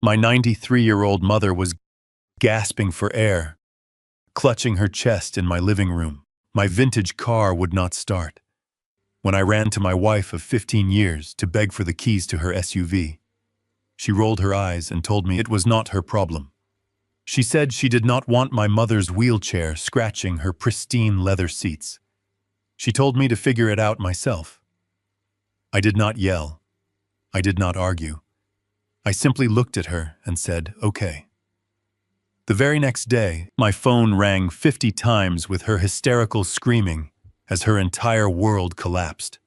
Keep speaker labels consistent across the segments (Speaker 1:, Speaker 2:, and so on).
Speaker 1: My 93-year-old mother was gasping for air, clutching her chest in my living room. My vintage car would not start. When I ran to my wife of 15 years to beg for the keys to her SUV, she rolled her eyes and told me it was not her problem. She said she did not want my mother's wheelchair scratching her pristine leather seats. She told me to figure it out myself. I did not yell. I did not argue. I simply looked at her and said, "Okay." The very next day, my phone rang 50 times with her hysterical screaming as her entire world collapsed.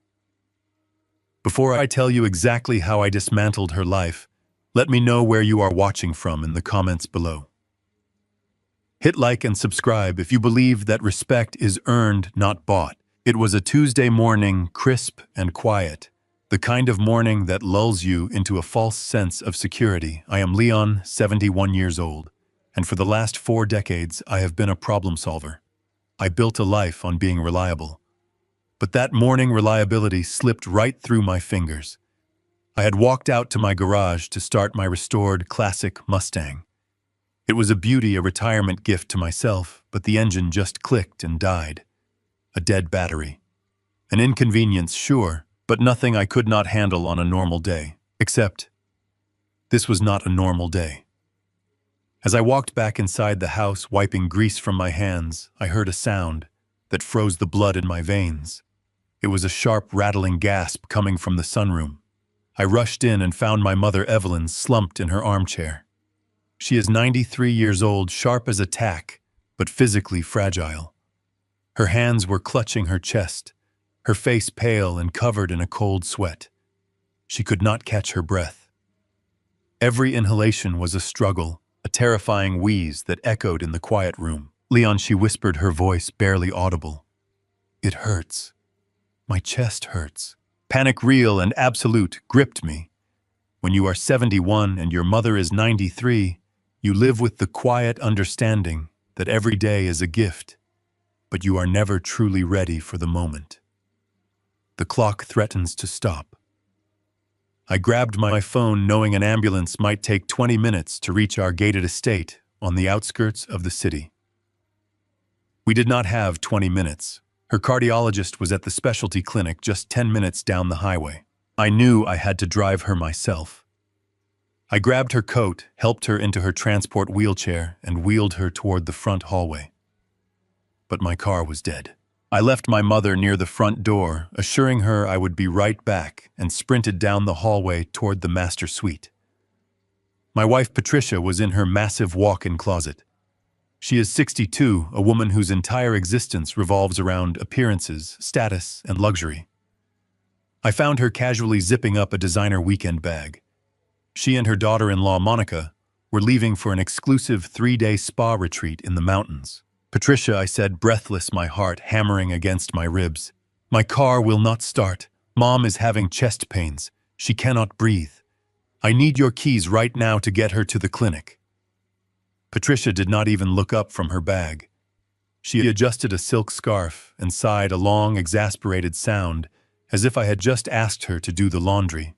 Speaker 1: Before I tell you exactly how I dismantled her life, let me know where you are watching from in the comments below. Hit like and subscribe if you believe that respect is earned, not bought. It was a Tuesday morning, crisp and quiet. The kind of morning that lulls you into a false sense of security. I am Leon, 71 years old, and for the last 4 decades I have been a problem solver. I built a life on being reliable. But that morning reliability slipped right through my fingers. I had walked out to my garage to start my restored classic Mustang. It was a beauty, a retirement gift to myself, but the engine just clicked and died. A dead battery. An inconvenience, sure, but nothing I could not handle on a normal day. Except, this was not a normal day. As I walked back inside the house, wiping grease from my hands, I heard a sound that froze the blood in my veins. It was a sharp, rattling gasp coming from the sunroom. I rushed in and found my mother Evelyn slumped in her armchair. She is 93 years old, sharp as a tack, but physically fragile. Her hands were clutching her chest, her face pale and covered in a cold sweat. She could not catch her breath. Every inhalation was a struggle, a terrifying wheeze that echoed in the quiet room. "Leon," she whispered, her voice barely audible. "It hurts. My chest hurts." Panic, real and absolute, gripped me. When you are 71 and your mother is 93, you live with the quiet understanding that every day is a gift, but you are never truly ready for the moment. The clock threatens to stop. I grabbed my phone knowing an ambulance might take 20 minutes to reach our gated estate on the outskirts of the city. We did not have 20 minutes. Her cardiologist was at the specialty clinic just 10 minutes down the highway. I knew I had to drive her myself. I grabbed her coat, helped her into her transport wheelchair, and wheeled her toward the front hallway. But my car was dead. I left my mother near the front door, assuring her I would be right back, and sprinted down the hallway toward the master suite. My wife Patricia was in her massive walk-in closet. She is 62, a woman whose entire existence revolves around appearances, status, and luxury. I found her casually zipping up a designer weekend bag. She and her daughter-in-law, Monica, were leaving for an exclusive 3-day spa retreat in the mountains. "Patricia," I said, breathless, my heart hammering against my ribs. "My car will not start. Mom is having chest pains. She cannot breathe. I need your keys right now to get her to the clinic." Patricia did not even look up from her bag. She adjusted a silk scarf and sighed a long, exasperated sound, as if I had just asked her to do the laundry.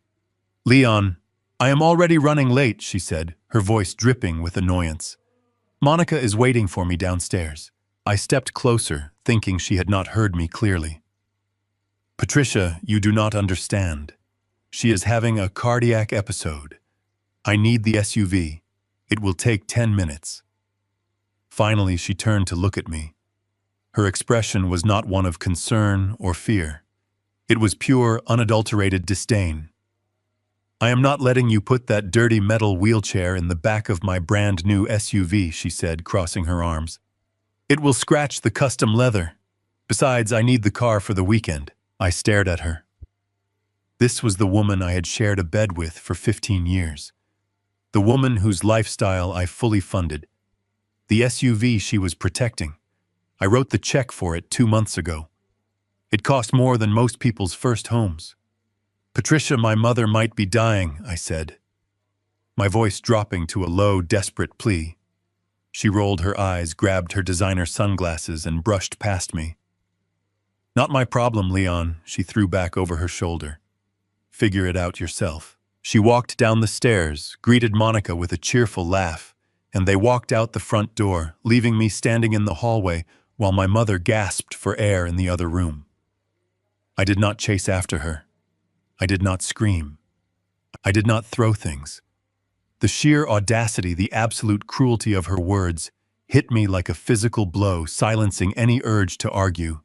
Speaker 1: "Leon, I am already running late," she said, her voice dripping with annoyance. "Monica is waiting for me downstairs." I stepped closer, thinking she had not heard me clearly. "Patricia, you do not understand. She is having a cardiac episode. I need the SUV. It will take 10 minutes. Finally, she turned to look at me. Her expression was not one of concern or fear. It was pure, unadulterated disdain. "I am not letting you put that dirty metal wheelchair in the back of my brand new SUV," she said, crossing her arms. "It will scratch the custom leather. Besides, I need the car for the weekend." I stared at her. This was the woman I had shared a bed with for 15 years. The woman whose lifestyle I fully funded. The SUV she was protecting. I wrote the check for it 2 months ago. It cost more than most people's first homes. "Patricia, my mother might be dying," I said, my voice dropping to a low, desperate plea. She rolled her eyes, grabbed her designer sunglasses, and brushed past me. "Not my problem, Leon," she threw back over her shoulder. "Figure it out yourself." She walked down the stairs, greeted Monica with a cheerful laugh, and they walked out the front door, leaving me standing in the hallway while my mother gasped for air in the other room. I did not chase after her. I did not scream. I did not throw things. The sheer audacity, the absolute cruelty of her words hit me like a physical blow, silencing any urge to argue.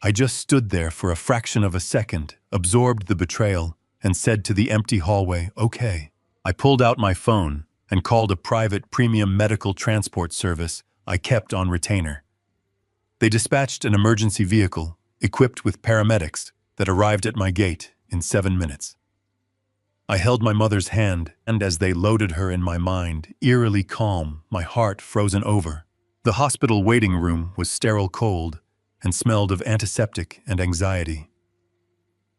Speaker 1: I just stood there for a fraction of a second, absorbed the betrayal, and said to the empty hallway, "Okay." I pulled out my phone and called a private premium medical transport service I kept on retainer. They dispatched an emergency vehicle, equipped with paramedics, that arrived at my gate in 7 minutes. I held my mother's hand, and as they loaded her in my mind, eerily calm, my heart frozen over. The hospital waiting room was sterile cold and smelled of antiseptic and anxiety.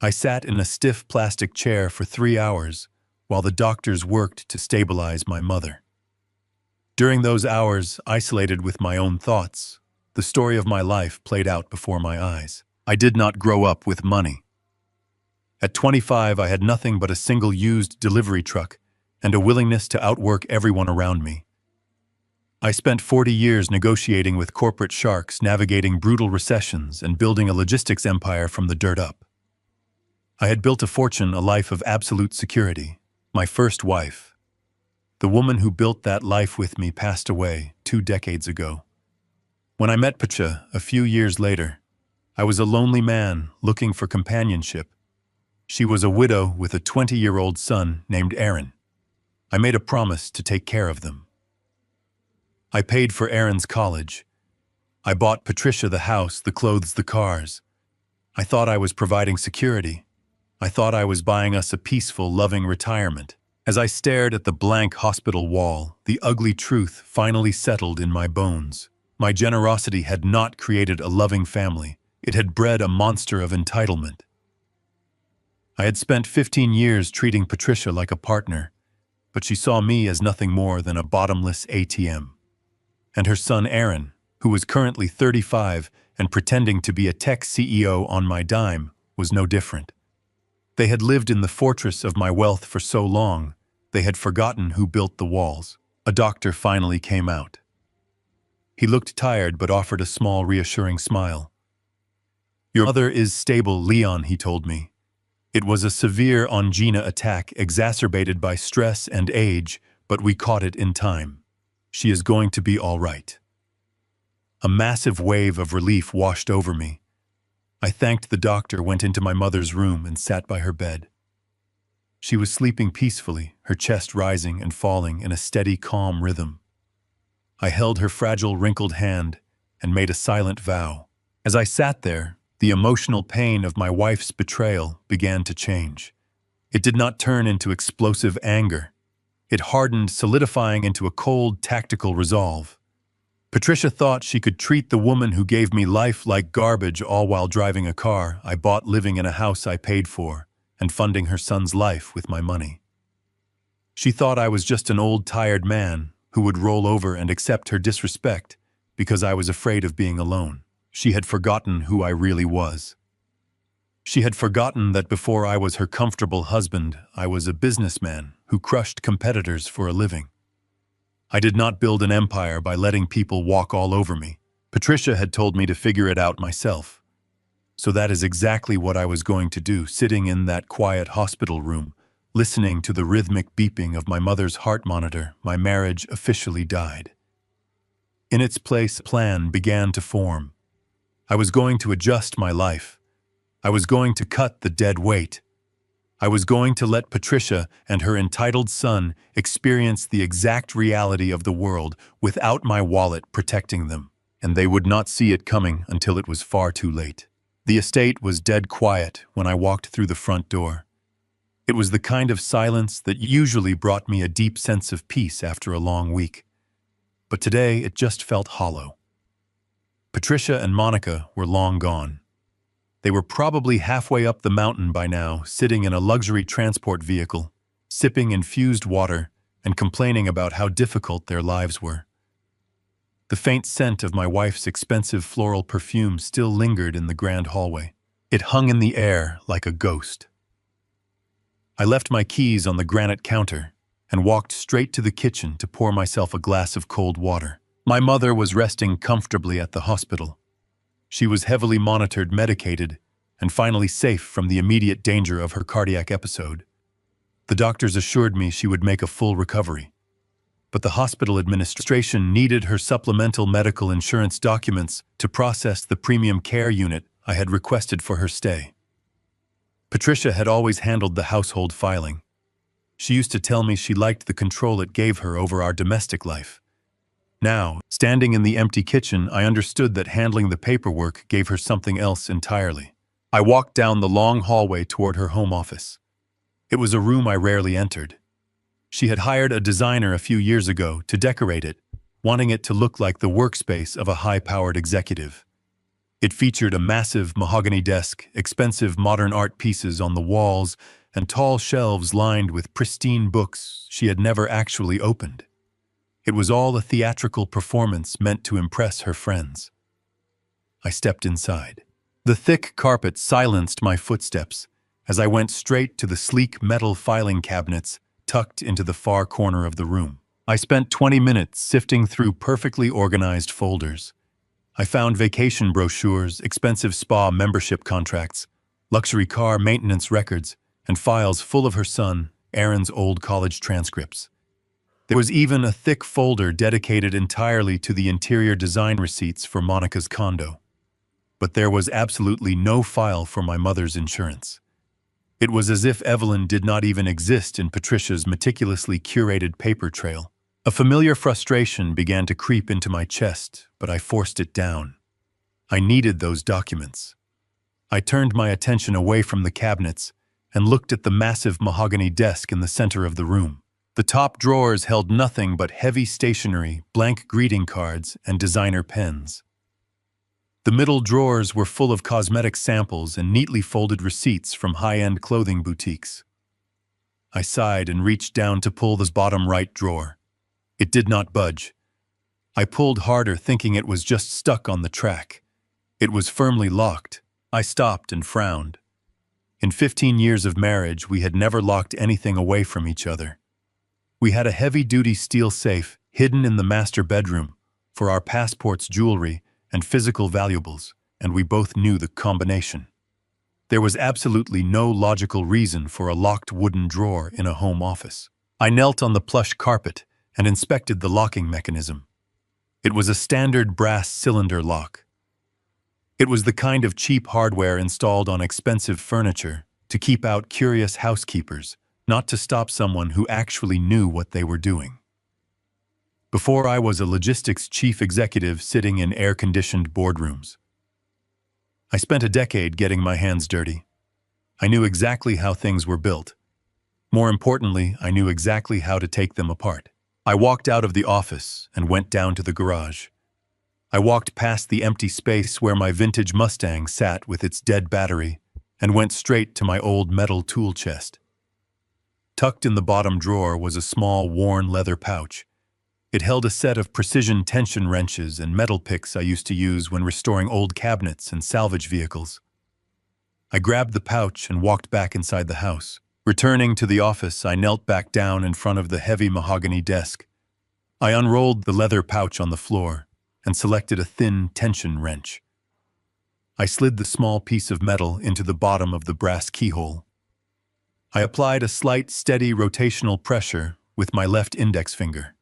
Speaker 1: I sat in a stiff plastic chair for 3 hours while the doctors worked to stabilize my mother. During those hours, isolated with my own thoughts, the story of my life played out before my eyes. I did not grow up with money. At 25, I had nothing but a single used delivery truck and a willingness to outwork everyone around me. I spent 40 years negotiating with corporate sharks, navigating brutal recessions, and building a logistics empire from the dirt up. I had built a fortune, a life of absolute security. My first wife, the woman who built that life with me, passed away 2 decades ago. When I met Patricia a few years later, I was a lonely man looking for companionship. She was a widow with a 20-year-old son named Aaron. I made a promise to take care of them. I paid for Aaron's college. I bought Patricia the house, the clothes, the cars. I thought I was providing security. I thought I was buying us a peaceful, loving retirement. As I stared at the blank hospital wall, the ugly truth finally settled in my bones. My generosity had not created a loving family. It had bred a monster of entitlement. I had spent 15 years treating Patricia like a partner, but she saw me as nothing more than a bottomless ATM. And her son Aaron, who was currently 35 and pretending to be a tech CEO on my dime, was no different. They had lived in the fortress of my wealth for so long, they had forgotten who built the walls. A doctor finally came out. He looked tired but offered a small, reassuring smile. "Your mother is stable, Leon," he told me. "It was a severe angina attack exacerbated by stress and age, but we caught it in time. She is going to be all right." A massive wave of relief washed over me. I thanked the doctor, went into my mother's room, and sat by her bed. She was sleeping peacefully, her chest rising and falling in a steady, calm rhythm. I held her fragile, wrinkled hand and made a silent vow. As I sat there, the emotional pain of my wife's betrayal began to change. It did not turn into explosive anger. It hardened, solidifying into a cold, tactical resolve. Patricia thought she could treat the woman who gave me life like garbage, all while driving a car I bought, living in a house I paid for, and funding her son's life with my money. She thought I was just an old, tired man who would roll over and accept her disrespect because I was afraid of being alone. She had forgotten who I really was. She had forgotten that before I was her comfortable husband, I was a businessman who crushed competitors for a living. I did not build an empire by letting people walk all over me. Patricia had told me to figure it out myself. So that is exactly what I was going to do, sitting in that quiet hospital room, listening to the rhythmic beeping of my mother's heart monitor. My marriage officially died. In its place, a plan began to form. I was going to adjust my life. I was going to cut the dead weight. I was going to let Patricia and her entitled son experience the exact reality of the world without my wallet protecting them, and they would not see it coming until it was far too late. The estate was dead quiet when I walked through the front door. It was the kind of silence that usually brought me a deep sense of peace after a long week. But today it just felt hollow. Patricia and Monica were long gone. They were probably halfway up the mountain by now, sitting in a luxury transport vehicle, sipping infused water and complaining about how difficult their lives were. The faint scent of my wife's expensive floral perfume still lingered in the grand hallway. It hung in the air like a ghost. I left my keys on the granite counter and walked straight to the kitchen to pour myself a glass of cold water. My mother was resting comfortably at the hospital. She was heavily monitored, medicated, and finally safe from the immediate danger of her cardiac episode. The doctors assured me she would make a full recovery. But the hospital administration needed her supplemental medical insurance documents to process the premium care unit I had requested for her stay. Patricia had always handled the household filing. She used to tell me she liked the control it gave her over our domestic life. Now, standing in the empty kitchen, I understood that handling the paperwork gave her something else entirely. I walked down the long hallway toward her home office. It was a room I rarely entered. She had hired a designer a few years ago to decorate it, wanting it to look like the workspace of a high-powered executive. It featured a massive mahogany desk, expensive modern art pieces on the walls, and tall shelves lined with pristine books she had never actually opened. It was all a theatrical performance meant to impress her friends. I stepped inside. The thick carpet silenced my footsteps as I went straight to the sleek metal filing cabinets tucked into the far corner of the room. I spent 20 minutes sifting through perfectly organized folders. I found vacation brochures, expensive spa membership contracts, luxury car maintenance records, and files full of her son, Aaron's old college transcripts. There was even a thick folder dedicated entirely to the interior design receipts for Monica's condo. But there was absolutely no file for my mother's insurance. It was as if Evelyn did not even exist in Patricia's meticulously curated paper trail. A familiar frustration began to creep into my chest, but I forced it down. I needed those documents. I turned my attention away from the cabinets and looked at the massive mahogany desk in the center of the room. The top drawers held nothing but heavy stationery, blank greeting cards, and designer pens. The middle drawers were full of cosmetic samples and neatly folded receipts from high-end clothing boutiques. I sighed and reached down to pull the bottom right drawer. It did not budge. I pulled harder, thinking it was just stuck on the track. It was firmly locked. I stopped and frowned. In 15 years of marriage, we had never locked anything away from each other. We had a heavy-duty steel safe hidden in the master bedroom for our passports, jewelry, and physical valuables, and we both knew the combination. There was absolutely no logical reason for a locked wooden drawer in a home office. I knelt on the plush carpet and inspected the locking mechanism. It was a standard brass cylinder lock. It was the kind of cheap hardware installed on expensive furniture to keep out curious housekeepers, not to stop someone who actually knew what they were doing. Before, I was a logistics chief executive sitting in air-conditioned boardrooms. I spent a decade getting my hands dirty. I knew exactly how things were built. More importantly, I knew exactly how to take them apart. I walked out of the office and went down to the garage. I walked past the empty space where my vintage Mustang sat with its dead battery and went straight to my old metal tool chest. Tucked in the bottom drawer was a small, worn leather pouch. It held a set of precision tension wrenches and metal picks I used to use when restoring old cabinets and salvage vehicles. I grabbed the pouch and walked back inside the house. Returning to the office, I knelt back down in front of the heavy mahogany desk. I unrolled the leather pouch on the floor and selected a thin tension wrench. I slid the small piece of metal into the bottom of the brass keyhole. I applied a slight, steady rotational pressure with my left index finger.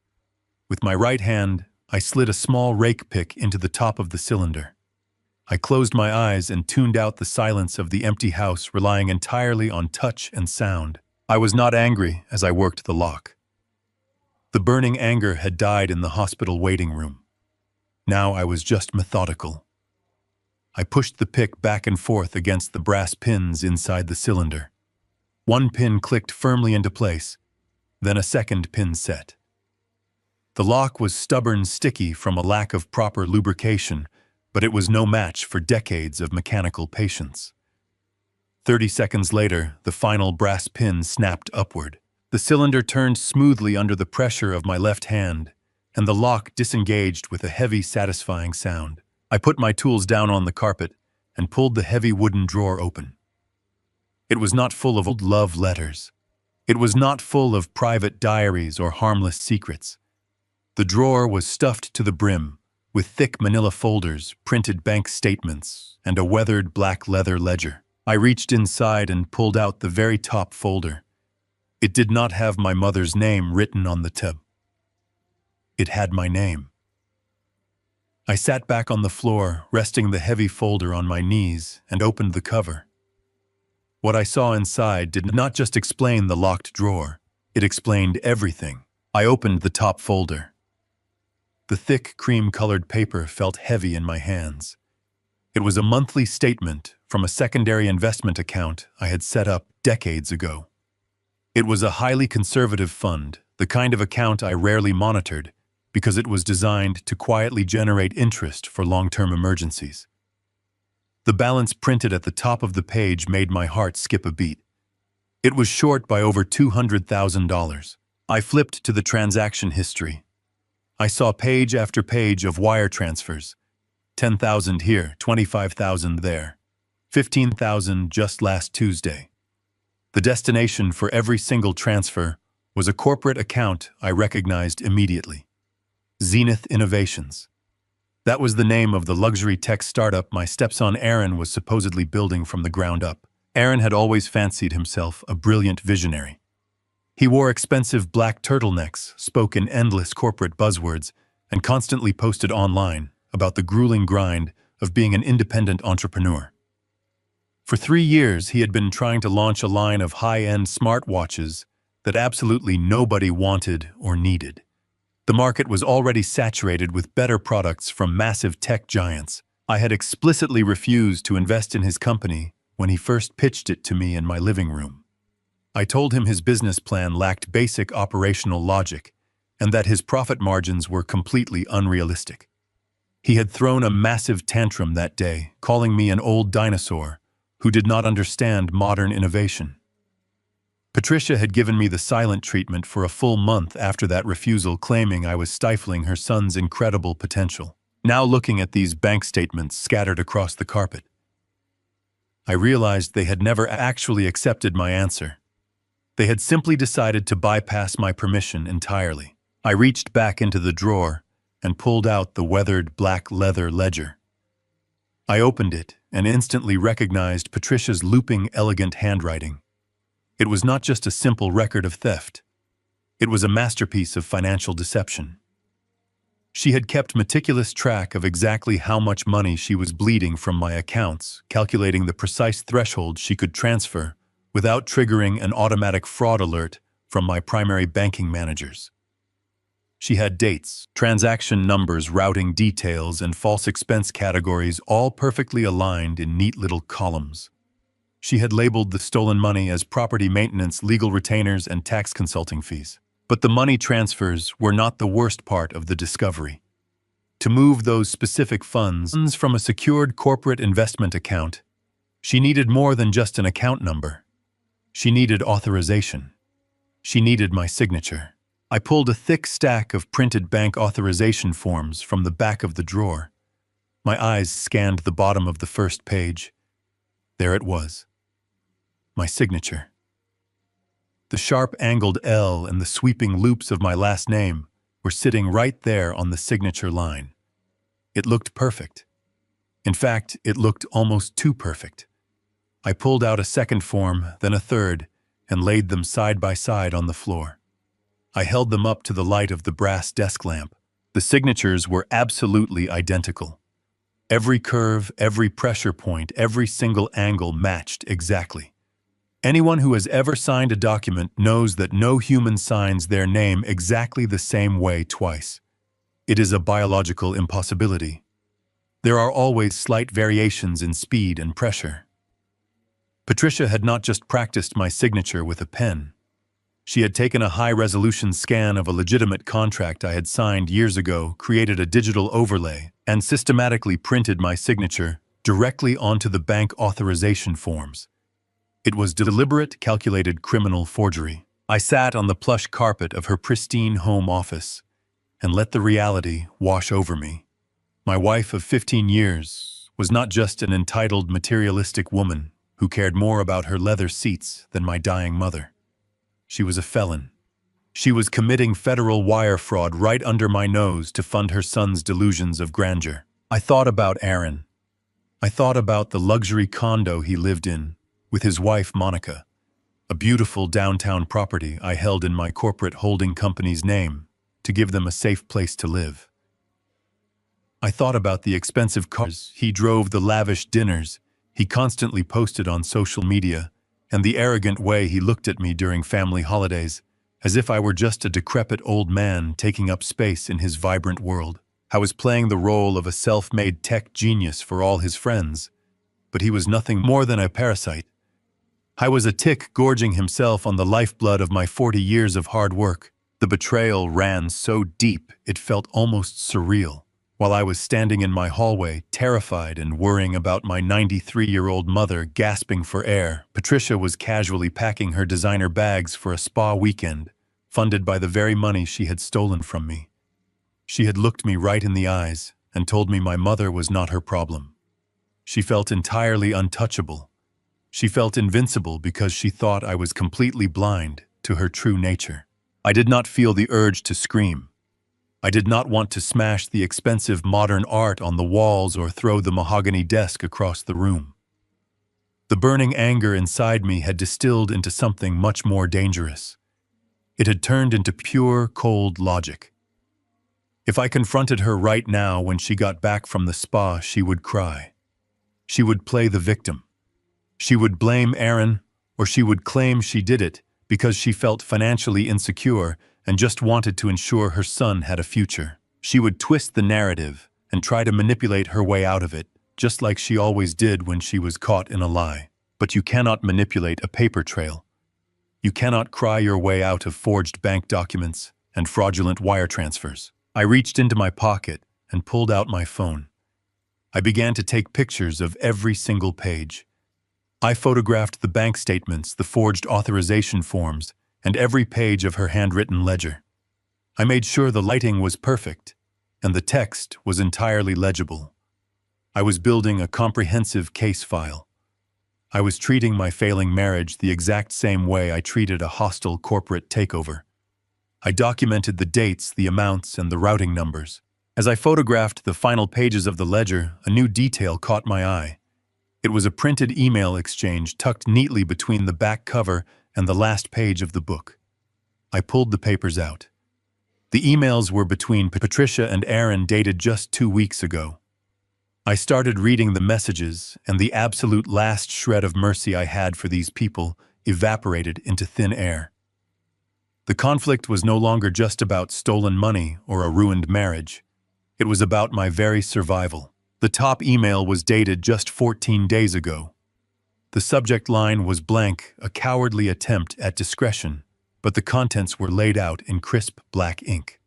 Speaker 1: With my right hand, I slid a small rake pick into the top of the cylinder. I closed my eyes and tuned out the silence of the empty house, relying entirely on touch and sound. I was not angry as I worked the lock. The burning anger had died in the hospital waiting room. Now I was just methodical. I pushed the pick back and forth against the brass pins inside the cylinder. One pin clicked firmly into place, then a second pin set. The lock was stubborn, sticky from a lack of proper lubrication, but it was no match for decades of mechanical patience. 30 seconds later, the final brass pin snapped upward. The cylinder turned smoothly under the pressure of my left hand, and the lock disengaged with a heavy, satisfying sound. I put my tools down on the carpet and pulled the heavy wooden drawer open. It was not full of old love letters. It was not full of private diaries or harmless secrets. The drawer was stuffed to the brim, with thick manila folders, printed bank statements, and a weathered black leather ledger. I reached inside and pulled out the very top folder. It did not have my mother's name written on the tip. It had my name. I sat back on the floor, resting the heavy folder on my knees, and opened the cover. What I saw inside did not just explain the locked drawer. It explained everything. I opened the top folder. The thick, cream-colored paper felt heavy in my hands. It was a monthly statement from a secondary investment account I had set up decades ago. It was a highly conservative fund, the kind of account I rarely monitored, because it was designed to quietly generate interest for long-term emergencies. The balance printed at the top of the page made my heart skip a beat. It was short by over $200,000. I flipped to the transaction history. I saw page after page of wire transfers. 10,000 here, 25,000 there, 15,000 just last Tuesday. The destination for every single transfer was a corporate account I recognized immediately. Zenith Innovations. That was the name of the luxury tech startup my stepson Aaron was supposedly building from the ground up. Aaron had always fancied himself a brilliant visionary. He wore expensive black turtlenecks, spoke in endless corporate buzzwords, and constantly posted online about the grueling grind of being an independent entrepreneur. For 3 years, he had been trying to launch a line of high-end smartwatches that absolutely nobody wanted or needed. The market was already saturated with better products from massive tech giants. I had explicitly refused to invest in his company when he first pitched it to me in my living room. I told him his business plan lacked basic operational logic and that his profit margins were completely unrealistic. He had thrown a massive tantrum that day, calling me an old dinosaur who did not understand modern innovation. Patricia had given me the silent treatment for a full month after that refusal, claiming I was stifling her son's incredible potential. Now looking at these bank statements scattered across the carpet, I realized they had never actually accepted my answer. They had simply decided to bypass my permission entirely. I reached back into the drawer and pulled out the weathered black leather ledger. I opened it and instantly recognized Patricia's looping, elegant handwriting. It was not just a simple record of theft. It was a masterpiece of financial deception. She had kept meticulous track of exactly how much money she was bleeding from my accounts, calculating the precise threshold she could transfer without triggering an automatic fraud alert from my primary banking managers. She had dates, transaction numbers, routing details, and false expense categories all perfectly aligned in neat little columns. She had labeled the stolen money as property maintenance, legal retainers, and tax consulting fees. But the money transfers were not the worst part of the discovery. To move those specific funds from a secured corporate investment account, she needed more than just an account number. She needed authorization. She needed my signature. I pulled a thick stack of printed bank authorization forms from the back of the drawer. My eyes scanned the bottom of the first page. There it was. My signature. The sharp angled L and the sweeping loops of my last name were sitting right there on the signature line. It looked perfect. In fact, it looked almost too perfect. I pulled out a second form, then a third, and laid them side by side on the floor. I held them up to the light of the brass desk lamp. The signatures were absolutely identical. Every curve, every pressure point, every single angle matched exactly. Anyone who has ever signed a document knows that no human signs their name exactly the same way twice. It is a biological impossibility. There are always slight variations in speed and pressure. Patricia had not just practiced my signature with a pen. She had taken a high-resolution scan of a legitimate contract I had signed years ago, created a digital overlay, and systematically printed my signature directly onto the bank authorization forms. It was deliberate, calculated criminal forgery. I sat on the plush carpet of her pristine home office and let the reality wash over me. My wife of 15 years was not just an entitled, materialistic woman who cared more about her leather seats than my dying mother. She was a felon. She was committing federal wire fraud right under my nose to fund her son's delusions of grandeur. I thought about Aaron. I thought about the luxury condo he lived in with his wife, Monica, a beautiful downtown property I held in my corporate holding company's name to give them a safe place to live. I thought about the expensive cars he drove, the lavish dinners he constantly posted on social media, and the arrogant way he looked at me during family holidays, as if I were just a decrepit old man taking up space in his vibrant world. I was playing the role of a self-made tech genius for all his friends, but he was nothing more than a parasite. I was a tick gorging himself on the lifeblood of my 40 years of hard work. The betrayal ran so deep it felt almost surreal. While I was standing in my hallway, terrified and worrying about my 93-year-old mother gasping for air, Patricia was casually packing her designer bags for a spa weekend, funded by the very money she had stolen from me. She had looked me right in the eyes and told me my mother was not her problem. She felt entirely untouchable. She felt invincible because she thought I was completely blind to her true nature. I did not feel the urge to scream. I did not want to smash the expensive modern art on the walls or throw the mahogany desk across the room. The burning anger inside me had distilled into something much more dangerous. It had turned into pure, cold logic. If I confronted her right now when she got back from the spa, she would cry. She would play the victim. She would blame Aaron, or she would claim she did it because she felt financially insecure and just wanted to ensure her son had a future. She would twist the narrative and try to manipulate her way out of it, just like she always did when she was caught in a lie. But you cannot manipulate a paper trail. You cannot cry your way out of forged bank documents and fraudulent wire transfers. I reached into my pocket and pulled out my phone. I began to take pictures of every single page. I photographed the bank statements, the forged authorization forms, and every page of her handwritten ledger. I made sure the lighting was perfect, and the text was entirely legible. I was building a comprehensive case file. I was treating my failing marriage the exact same way I treated a hostile corporate takeover. I documented the dates, the amounts, and the routing numbers. As I photographed the final pages of the ledger, a new detail caught my eye. It was a printed email exchange tucked neatly between the back cover and the last page of the book. I pulled the papers out. The emails were between Patricia and Aaron, dated just 2 weeks ago. I started reading the messages, and the absolute last shred of mercy I had for these people evaporated into thin air. The conflict was no longer just about stolen money or a ruined marriage. It was about my very survival. The top email was dated just 14 days ago. The subject line was blank, a cowardly attempt at discretion, but the contents were laid out in crisp black ink.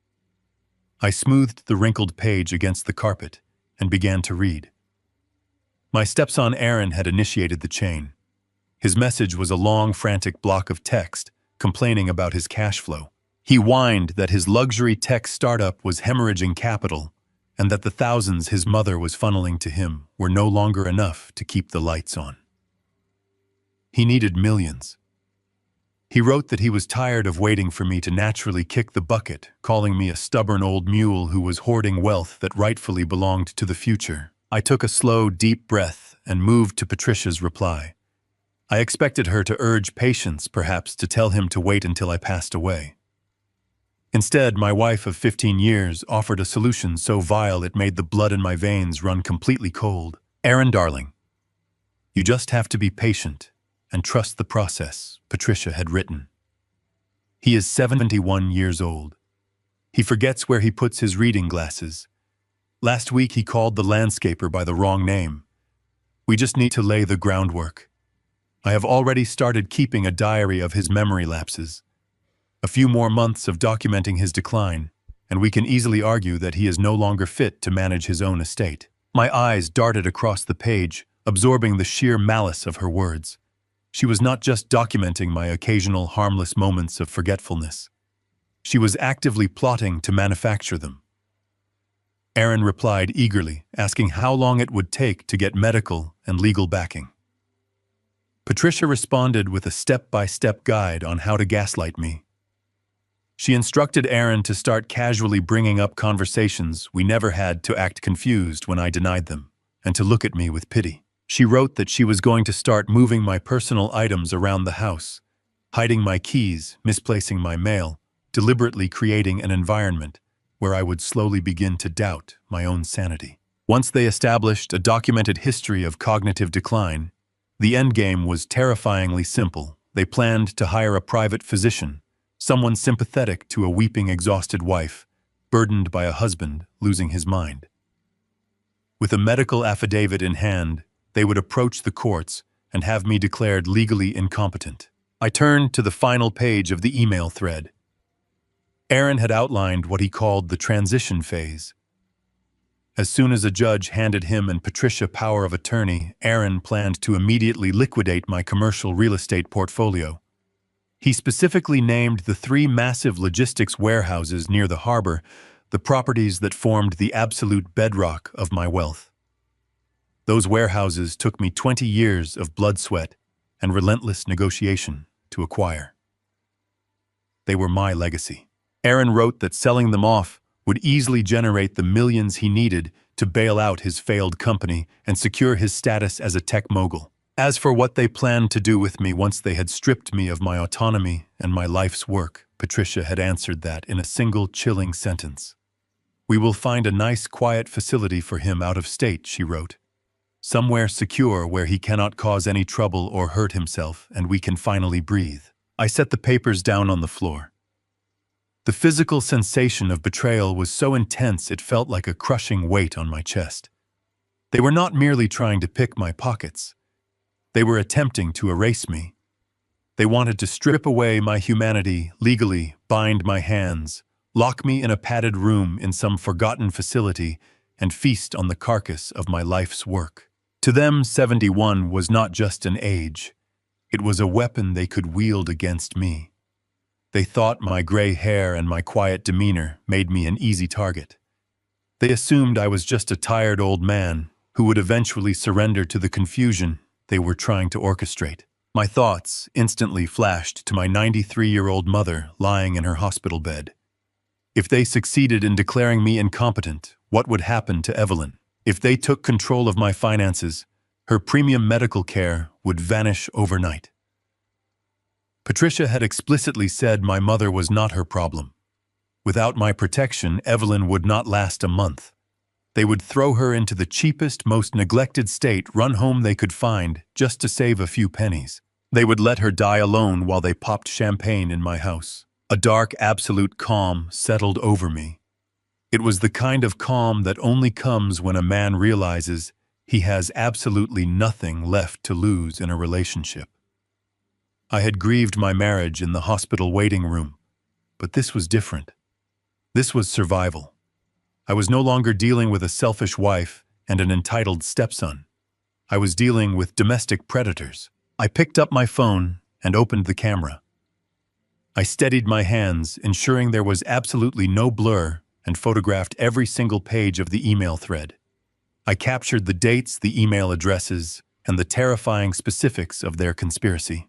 Speaker 1: I smoothed the wrinkled page against the carpet and began to read. My stepson Aaron had initiated the chain. His message was a long, frantic block of text complaining about his cash flow. He whined that his luxury tech startup was hemorrhaging capital and that the thousands his mother was funneling to him were no longer enough to keep the lights on. He needed millions. He wrote that he was tired of waiting for me to naturally kick the bucket, calling me a stubborn old mule who was hoarding wealth that rightfully belonged to the future. I took a slow, deep breath and moved to Patricia's reply. I expected her to urge patience, perhaps to tell him to wait until I passed away. Instead, my wife of 15 years offered a solution so vile it made the blood in my veins run completely cold. Aaron, darling, you just have to be patient and trust the process, Patricia had written. He is 71 years old. He forgets where he puts his reading glasses. Last week he called the landscaper by the wrong name. We just need to lay the groundwork. I have already started keeping a diary of his memory lapses. A few more months of documenting his decline, and we can easily argue that he is no longer fit to manage his own estate. My eyes darted across the page, absorbing the sheer malice of her words. She was not just documenting my occasional harmless moments of forgetfulness. She was actively plotting to manufacture them. Aaron replied eagerly, asking how long it would take to get medical and legal backing. Patricia responded with a step-by-step guide on how to gaslight me. She instructed Aaron to start casually bringing up conversations we never had, to act confused when I denied them, and to look at me with pity. She wrote that she was going to start moving my personal items around the house, hiding my keys, misplacing my mail, deliberately creating an environment where I would slowly begin to doubt my own sanity. Once they established a documented history of cognitive decline, the endgame was terrifyingly simple. They planned to hire a private physician, someone sympathetic to a weeping, exhausted wife, burdened by a husband losing his mind. With a medical affidavit in hand, they would approach the courts and have me declared legally incompetent. I turned to the final page of the email thread. Aaron had outlined what he called the transition phase. As soon as a judge handed him and Patricia power of attorney, Aaron planned to immediately liquidate my commercial real estate portfolio. He specifically named the 3 massive logistics warehouses near the harbor, the properties that formed the absolute bedrock of my wealth. Those warehouses took me 20 years of blood, sweat, and relentless negotiation to acquire. They were my legacy. Aaron wrote that selling them off would easily generate the millions he needed to bail out his failed company and secure his status as a tech mogul. As for what they planned to do with me once they had stripped me of my autonomy and my life's work, Patricia had answered that in a single chilling sentence. "We will find a nice, quiet facility for him out of state," she wrote. "Somewhere secure where he cannot cause any trouble or hurt himself, and we can finally breathe." I set the papers down on the floor. The physical sensation of betrayal was so intense it felt like a crushing weight on my chest. They were not merely trying to pick my pockets. They were attempting to erase me. They wanted to strip away my humanity legally, bind my hands, lock me in a padded room in some forgotten facility, and feast on the carcass of my life's work. To them, 71 was not just an age. It was a weapon they could wield against me. They thought my gray hair and my quiet demeanor made me an easy target. They assumed I was just a tired old man who would eventually surrender to the confusion they were trying to orchestrate. My thoughts instantly flashed to my 93-year-old mother lying in her hospital bed. If they succeeded in declaring me incompetent, what would happen to Evelyn? If they took control of my finances, her premium medical care would vanish overnight. Patricia had explicitly said my mother was not her problem. Without my protection, Evelyn would not last a month. They would throw her into the cheapest, most neglected state run home they could find just to save a few pennies. They would let her die alone while they popped champagne in my house. A dark, absolute calm settled over me. It was the kind of calm that only comes when a man realizes he has absolutely nothing left to lose in a relationship. I had grieved my marriage in the hospital waiting room, but this was different. This was survival. I was no longer dealing with a selfish wife and an entitled stepson. I was dealing with domestic predators. I picked up my phone and opened the camera. I steadied my hands, ensuring there was absolutely no blur, and photographed every single page of the email thread. I captured the dates, the email addresses, and the terrifying specifics of their conspiracy.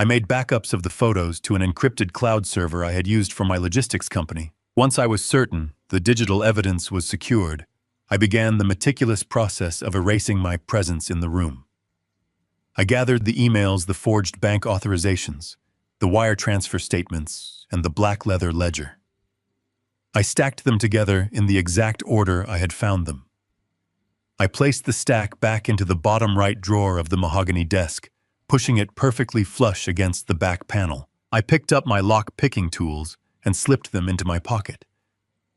Speaker 1: I made backups of the photos to an encrypted cloud server I had used for my logistics company. Once I was certain the digital evidence was secured, I began the meticulous process of erasing my presence in the room. I gathered the emails, the forged bank authorizations, the wire transfer statements, and the black leather ledger. I stacked them together in the exact order I had found them. I placed the stack back into the bottom right drawer of the mahogany desk, pushing it perfectly flush against the back panel. I picked up my lock-picking tools and slipped them into my pocket.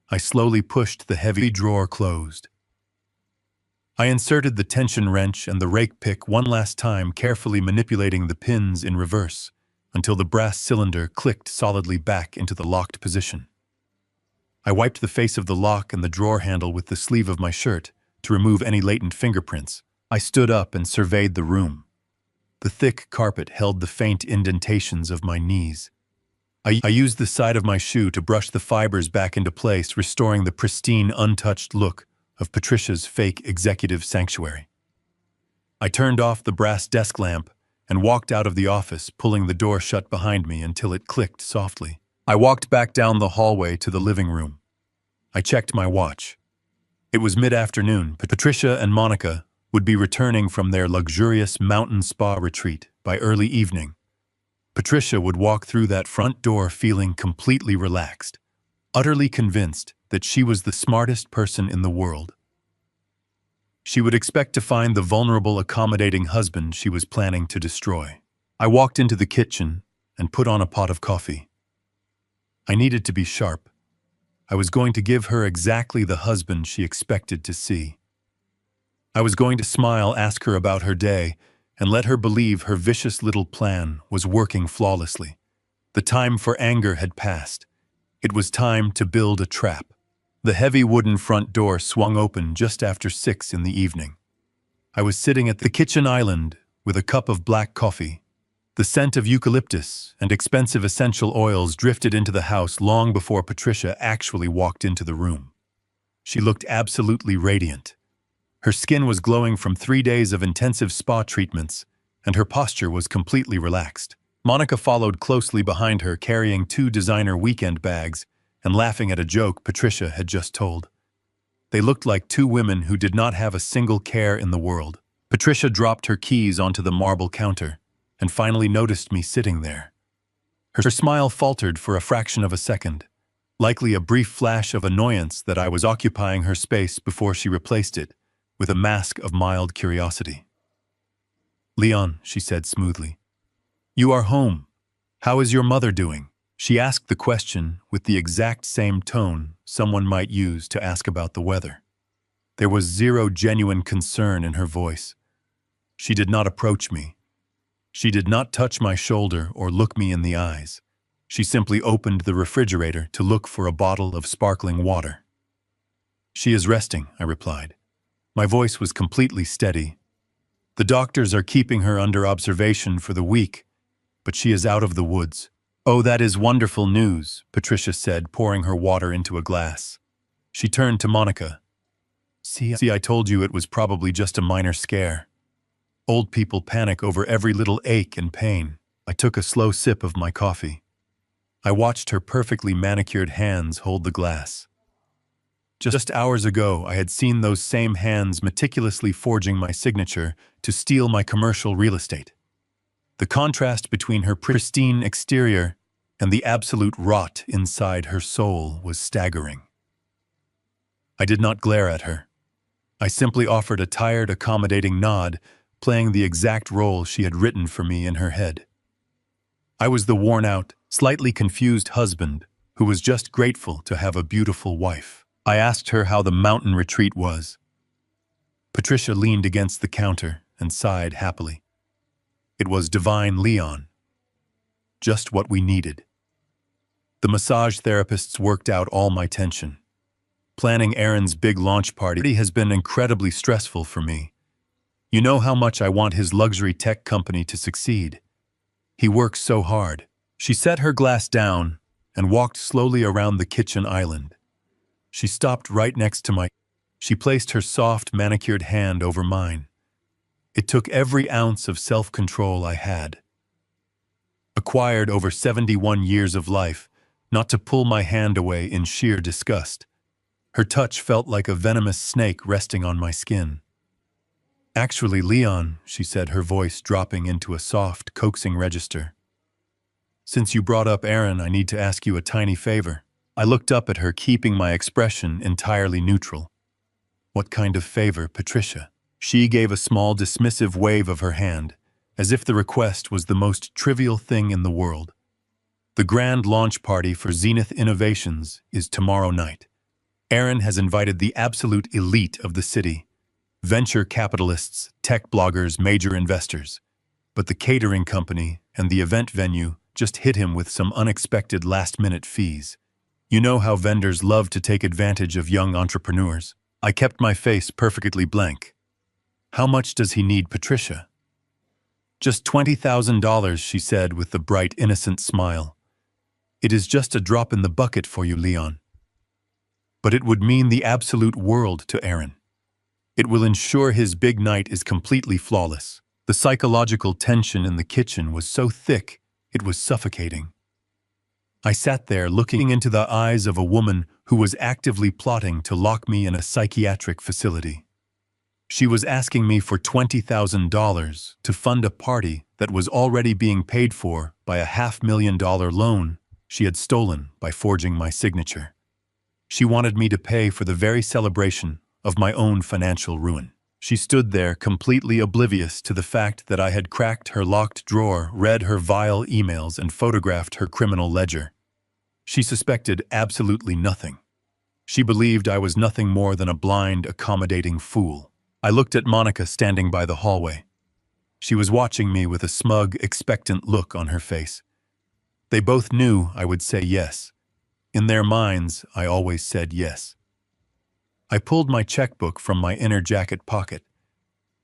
Speaker 1: I slowly pushed the heavy drawer closed. I inserted the tension wrench and the rake pick one last time, carefully manipulating the pins in reverse until the brass cylinder clicked solidly back into the locked position. I wiped the face of the lock and the drawer handle with the sleeve of my shirt to remove any latent fingerprints. I stood up and surveyed the room. The thick carpet held the faint indentations of my knees. I used the side of my shoe to brush the fibers back into place, restoring the pristine, untouched look of Patricia's fake executive sanctuary. I turned off the brass desk lamp and walked out of the office, pulling the door shut behind me until it clicked softly. I walked back down the hallway to the living room. I checked my watch. It was mid-afternoon. Patricia and Monica would be returning from their luxurious mountain spa retreat by early evening. Patricia would walk through that front door feeling completely relaxed, utterly convinced that she was the smartest person in the world. She would expect to find the vulnerable, accommodating husband she was planning to destroy. I walked into the kitchen and put on a pot of coffee. I needed to be sharp. I was going to give her exactly the husband she expected to see. I was going to smile, ask her about her day, and let her believe her vicious little plan was working flawlessly. The time for anger had passed. It was time to build a trap. The heavy wooden front door swung open just after 6 in the evening. I was sitting at the kitchen island with a cup of black coffee. The scent of eucalyptus and expensive essential oils drifted into the house long before Patricia actually walked into the room. She looked absolutely radiant. Her skin was glowing from 3 days of intensive spa treatments, and her posture was completely relaxed. Monica followed closely behind her, carrying 2 designer weekend bags and laughing at a joke Patricia had just told. They looked like 2 women who did not have a single care in the world. Patricia dropped her keys onto the marble counter and finally noticed me sitting there. Her smile faltered for a fraction of a second, likely a brief flash of annoyance that I was occupying her space before she replaced it with a mask of mild curiosity. "Leon," she said smoothly, "you are home. How is your mother doing?" She asked the question with the exact same tone someone might use to ask about the weather. There was zero genuine concern in her voice. She did not approach me. She did not touch my shoulder or look me in the eyes. She simply opened the refrigerator to look for a bottle of sparkling water. "She is resting," I replied. My voice was completely steady. "The doctors are keeping her under observation for the week, but she is out of the woods." "Oh, that is wonderful news," Patricia said, pouring her water into a glass. She turned to Monica. See, I told you it was probably just a minor scare. Old people panic over every little ache and pain." I took a slow sip of my coffee. I watched her perfectly manicured hands hold the glass. Just hours ago, I had seen those same hands meticulously forging my signature to steal my commercial real estate. The contrast between her pristine exterior and the absolute rot inside her soul was staggering. I did not glare at her. I simply offered a tired, accommodating nod, playing the exact role she had written for me in her head. I was the worn-out, slightly confused husband who was just grateful to have a beautiful wife. I asked her how the mountain retreat was. Patricia leaned against the counter and sighed happily. It was divine, Leon. Just what we needed. The massage therapists worked out all my tension. Planning Aaron's big launch party has been incredibly stressful for me. You know how much I want his luxury tech company to succeed. He works so hard. She set her glass down and walked slowly around the kitchen island. She stopped right next to She placed her soft, manicured hand over mine. It took every ounce of self-control I had, acquired over 71 years of life, not to pull my hand away in sheer disgust. Her touch felt like a venomous snake resting on my skin. "Actually, Leon," she said, her voice dropping into a soft, coaxing register. "Since you brought up Aaron, I need to ask you a tiny favor." I looked up at her, keeping my expression entirely neutral. "What kind of favor, Patricia?" She gave a small, dismissive wave of her hand, as if the request was the most trivial thing in the world. "The grand launch party for Zenith Innovations is tomorrow night. Aaron has invited the absolute elite of the city, venture capitalists, tech bloggers, major investors. But the catering company and the event venue just hit him with some unexpected last-minute fees. You know how vendors love to take advantage of young entrepreneurs." I kept my face perfectly blank. "How much does he need, Patricia?" "Just $20,000, she said with the bright, innocent smile. "It is just a drop in the bucket for you, Leon. But it would mean the absolute world to Aaron." It will ensure his big night is completely flawless. The psychological tension in the kitchen was so thick, it was suffocating. I sat there looking into the eyes of a woman who was actively plotting to lock me in a psychiatric facility. She was asking me for $20,000 to fund a party that was already being paid for by a $500,000 loan she had stolen by forging my signature. She wanted me to pay for the very celebration of my own financial ruin. She stood there completely oblivious to the fact that I had cracked her locked drawer, read her vile emails, and photographed her criminal ledger. She suspected absolutely nothing. She believed I was nothing more than a blind, accommodating fool. I looked at Monica standing by the hallway. She was watching me with a smug, expectant look on her face. They both knew I would say yes. In their minds, I always said yes. I pulled my checkbook from my inner jacket pocket.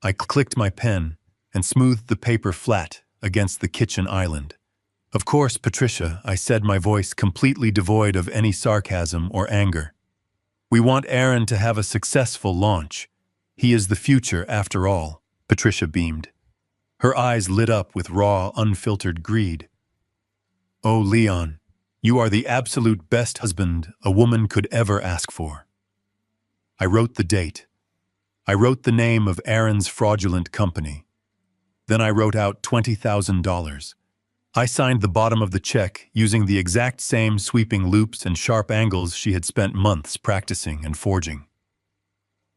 Speaker 1: I clicked my pen and smoothed the paper flat against the kitchen island. "Of course, Patricia," I said, my voice completely devoid of any sarcasm or anger. "We want Aaron to have a successful launch. He is the future, after all." Patricia beamed. Her eyes lit up with raw, unfiltered greed. "Oh, Leon, you are the absolute best husband a woman could ever ask for." I wrote the date. I wrote the name of Aaron's fraudulent company. Then I wrote out $20,000. I signed the bottom of the check using the exact same sweeping loops and sharp angles she had spent months practicing and forging.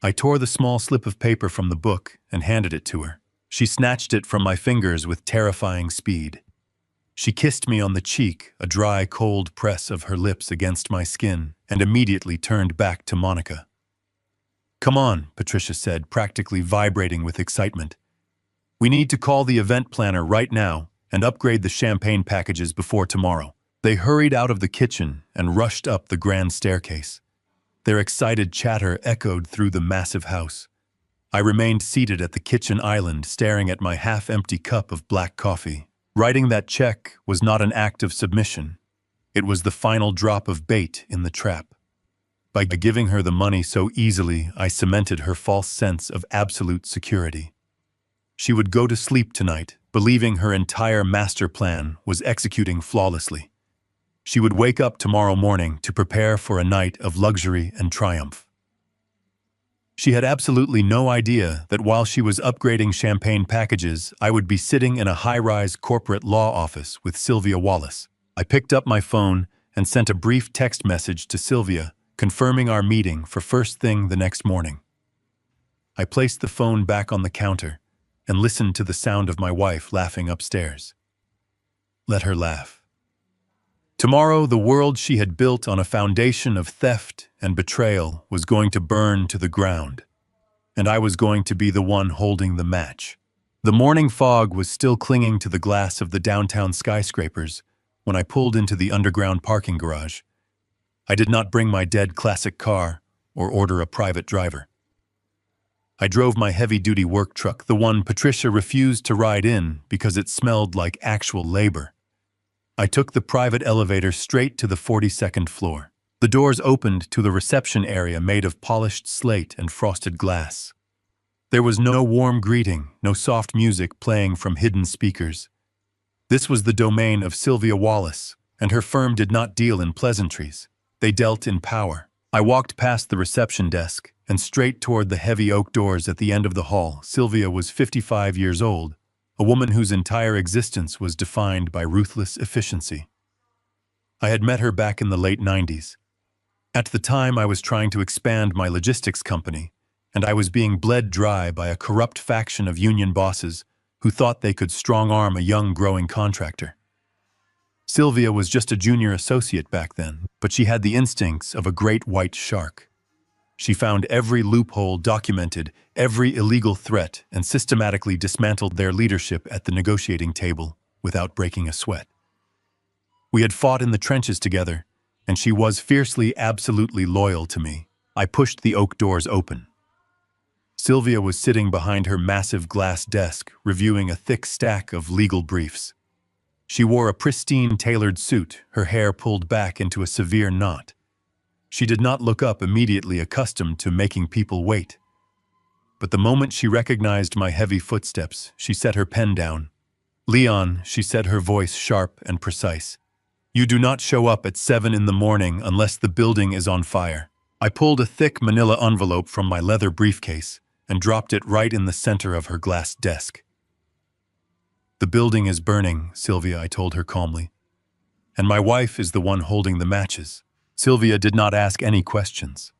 Speaker 1: I tore the small slip of paper from the book and handed it to her. She snatched it from my fingers with terrifying speed. She kissed me on the cheek, a dry, cold press of her lips against my skin, and immediately turned back to Monica. "Come on," Patricia said, practically vibrating with excitement. "We need to call the event planner right now and upgrade the champagne packages before tomorrow." They hurried out of the kitchen and rushed up the grand staircase. Their excited chatter echoed through the massive house. I remained seated at the kitchen island, staring at my half-empty cup of black coffee. Writing that check was not an act of submission. It was the final drop of bait in the trap. By giving her the money so easily, I cemented her false sense of absolute security. She would go to sleep tonight, believing her entire master plan was executing flawlessly. She would wake up tomorrow morning to prepare for a night of luxury and triumph. She had absolutely no idea that while she was upgrading champagne packages, I would be sitting in a high-rise corporate law office with Sylvia Wallace. I picked up my phone and sent a brief text message to Sylvia, confirming our meeting for first thing the next morning. I placed the phone back on the counter and listened to the sound of my wife laughing upstairs. Let her laugh. Tomorrow, the world she had built on a foundation of theft and betrayal was going to burn to the ground, and I was going to be the one holding the match. The morning fog was still clinging to the glass of the downtown skyscrapers when I pulled into the underground parking garage. I did not bring my dead classic car or order a private driver. I drove my heavy-duty work truck, the one Patricia refused to ride in because it smelled like actual labor. I took the private elevator straight to the 42nd floor. The doors opened to the reception area made of polished slate and frosted glass. There was no warm greeting, no soft music playing from hidden speakers. This was the domain of Sylvia Wallace, and her firm did not deal in pleasantries. They dealt in power. I walked past the reception desk and straight toward the heavy oak doors at the end of the hall. Sylvia was 55 years old, a woman whose entire existence was defined by ruthless efficiency. I had met her back in the late 90s. At the time, I was trying to expand my logistics company, and I was being bled dry by a corrupt faction of union bosses who thought they could strong-arm a young, growing contractor. Sylvia was just a junior associate back then, but she had the instincts of a great white shark. She found every loophole, documented every illegal threat, and systematically dismantled their leadership at the negotiating table without breaking a sweat. We had fought in the trenches together, and she was fiercely, absolutely loyal to me. I pushed the oak doors open. Sylvia was sitting behind her massive glass desk, reviewing a thick stack of legal briefs. She wore a pristine tailored suit, her hair pulled back into a severe knot. She did not look up immediately, accustomed to making people wait. but the moment she recognized my heavy footsteps, she set her pen down. "Leon," she said, her voice sharp and precise. "You do not show up at 7 in the morning unless the building is on fire." I pulled a thick manila envelope from my leather briefcase and dropped it right in the center of her glass desk. "The building is burning, Sylvia," I told her calmly. "And my wife is the one holding the matches." Sylvia did not ask any questions.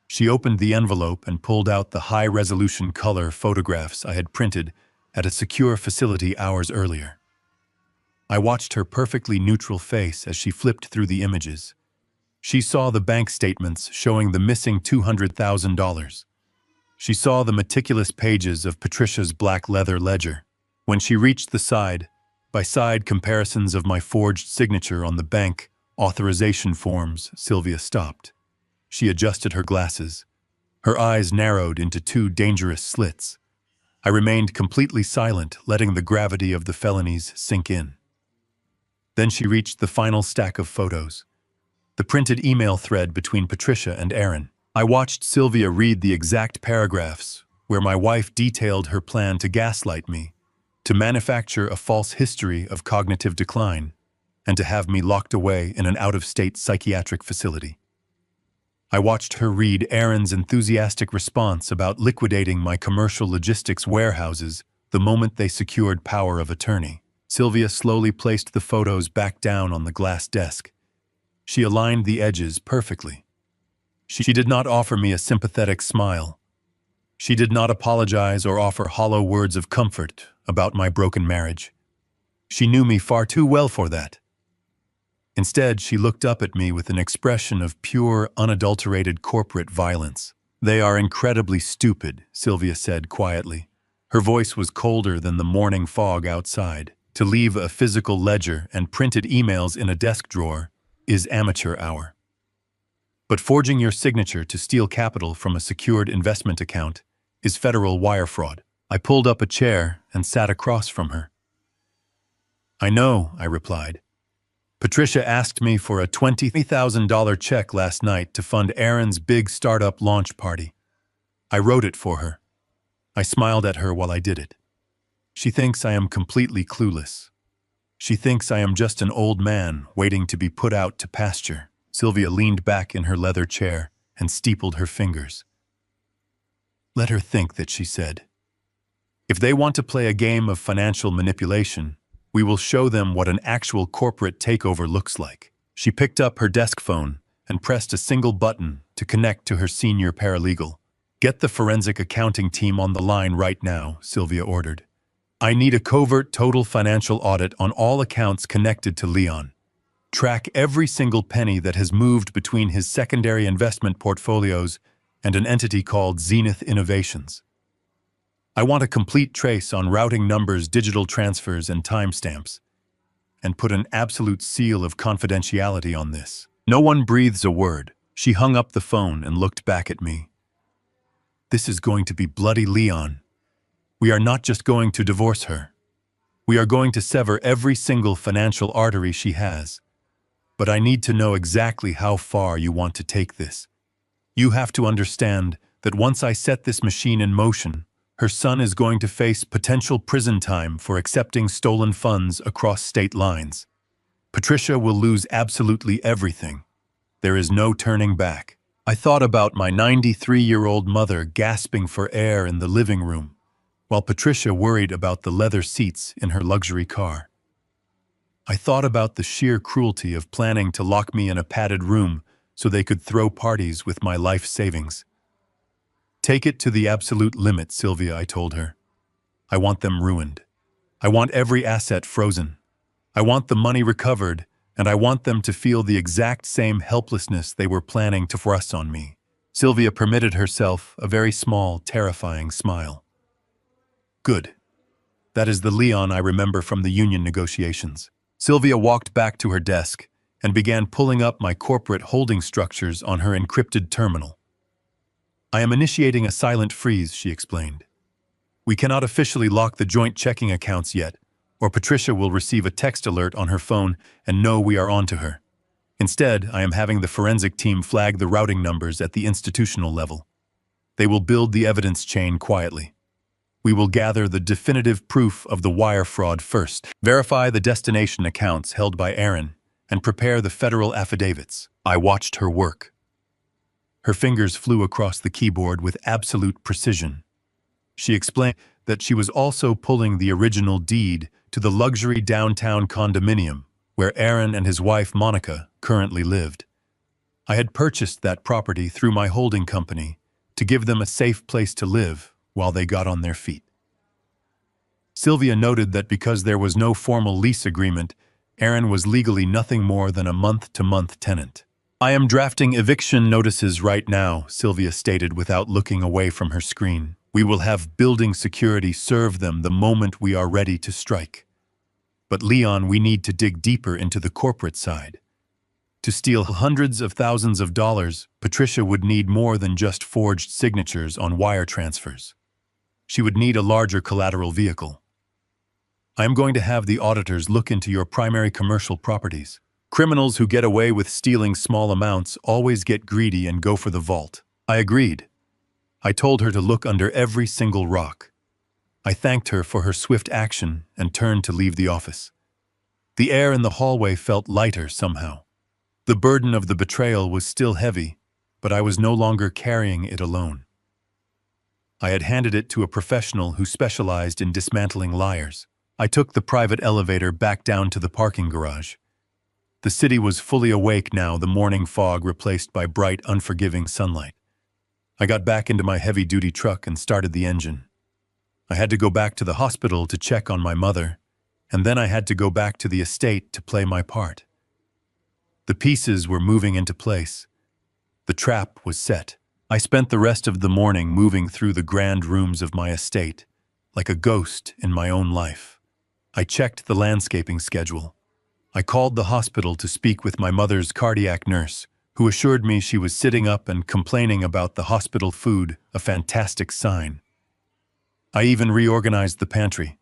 Speaker 1: She opened the envelope and pulled out the high-resolution color photographs I had printed at a secure facility hours earlier. I watched her perfectly neutral face as she flipped through the images. She saw the bank statements showing the missing $200,000. She saw the meticulous pages of Patricia's black leather ledger. When she reached the side-by-side comparisons of my forged signature on the bank authorization forms, Sylvia stopped. She adjusted her glasses. Her eyes narrowed into two dangerous slits. I remained completely silent, letting the gravity of the felonies sink in. Then she reached the final stack of photos. The printed email thread between Patricia and Aaron. I watched Sylvia read the exact paragraphs where my wife detailed her plan to gaslight me, to manufacture a false history of cognitive decline, and to have me locked away in an out-of-state psychiatric facility. I watched her read Aaron's enthusiastic response about liquidating my commercial logistics warehouses the moment they secured power of attorney. Sylvia slowly placed the photos back down on the glass desk. She aligned the edges perfectly. She did not offer me a sympathetic smile. She did not apologize or offer hollow words of comfort about my broken marriage. She knew me far too well for that. Instead, she looked up at me with an expression of pure, unadulterated corporate violence. "They are incredibly stupid," Sylvia said quietly. Her voice was colder than the morning fog outside. "To leave a physical ledger and printed emails in a desk drawer is amateur hour. But forging your signature to steal capital from a secured investment account is federal wire fraud." I pulled up a chair and sat across from her. "I know," I replied. "Patricia asked me for a $20,000 check last night to fund Aaron's big startup launch party. I wrote it for her." I smiled at her while I did it. "She thinks I am completely clueless. She thinks I am just an old man waiting to be put out to pasture." Sylvia leaned back in her leather chair and steepled her fingers. "Let her think that," she said. "If they want to play a game of financial manipulation, we will show them what an actual corporate takeover looks like." She picked up her desk phone and pressed a single button to connect to her senior paralegal. "Get the forensic accounting team on the line right now," Sylvia ordered. "I need a covert total financial audit on all accounts connected to Leon. Track every single penny that has moved between his secondary investment portfolios and an entity called Zenith Innovations. I want a complete trace on routing numbers, digital transfers, and timestamps, and put an absolute seal of confidentiality on this. No one breathes a word." She hung up the phone and looked back at me. "This is going to be bloody, Leon. We are not just going to divorce her. We are going to sever every single financial artery she has. But I need to know exactly how far you want to take this. You have to understand that once I set this machine in motion, her son is going to face potential prison time for accepting stolen funds across state lines. Patricia will lose absolutely everything. There is no turning back." I thought about my 93-year-old mother gasping for air in the living room, while Patricia worried about the leather seats in her luxury car. I thought about the sheer cruelty of planning to lock me in a padded room so they could throw parties with my life savings. "Take it to the absolute limit, Sylvia," I told her. "I want them ruined. I want every asset frozen. I want the money recovered, and I want them to feel the exact same helplessness they were planning to thrust on me." Sylvia permitted herself a very small, terrifying smile. "Good. That is the Leon I remember from the union negotiations." Sylvia walked back to her desk and began pulling up my corporate holding structures on her encrypted terminal. "I am initiating a silent freeze," she explained. "We cannot officially lock the joint checking accounts yet, or Patricia will receive a text alert on her phone and know we are on to her. Instead, I am having the forensic team flag the routing numbers at the institutional level. They will build the evidence chain quietly. We will gather the definitive proof of the wire fraud first, verify the destination accounts held by Erin, and prepare the federal affidavits. I watched her work. Her fingers flew across the keyboard with absolute precision. She explained that she was also pulling the original deed to the luxury downtown condominium where Erin and his wife Monica currently lived. I had purchased that property through my holding company to give them a safe place to live while they got on their feet. Sylvia noted that because there was no formal lease agreement, Erin was legally nothing more than a month-to-month tenant. I am drafting eviction notices right now, Sylvia stated without looking away from her screen. We will have building security serve them the moment we are ready to strike. But Leon, we need to dig deeper into the corporate side. To steal hundreds of thousands of dollars, Patricia would need more than just forged signatures on wire transfers. She would need a larger collateral vehicle. I am going to have the auditors look into your primary commercial properties. Criminals who get away with stealing small amounts always get greedy and go for the vault. I agreed. I told her to look under every single rock. I thanked her for her swift action and turned to leave the office. The air in the hallway felt lighter somehow. The burden of the betrayal was still heavy, but I was no longer carrying it alone. I had handed it to a professional who specialized in dismantling liars. I took the private elevator back down to the parking garage. The city was fully awake now, the morning fog replaced by bright, unforgiving sunlight. I got back into my heavy-duty truck and started the engine. I had to go back to the hospital to check on my mother, and then I had to go back to the estate to play my part. The pieces were moving into place. The trap was set. I spent the rest of the morning moving through the grand rooms of my estate, like a ghost in my own life. I checked the landscaping schedule. I called the hospital to speak with my mother's cardiac nurse, who assured me she was sitting up and complaining about the hospital food, a fantastic sign. I even reorganized the pantry.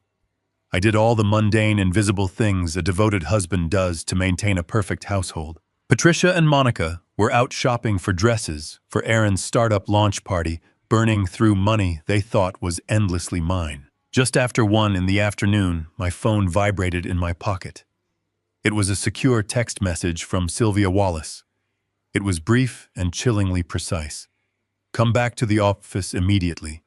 Speaker 1: I did all the mundane, invisible things a devoted husband does to maintain a perfect household. Patricia and Monica were out shopping for dresses for Erin's startup launch party, burning through money they thought was endlessly mine. Just after 1 in the afternoon, my phone vibrated in my pocket. It was a secure text message from Sylvia Wallace. It was brief and chillingly precise. Come back to the office immediately.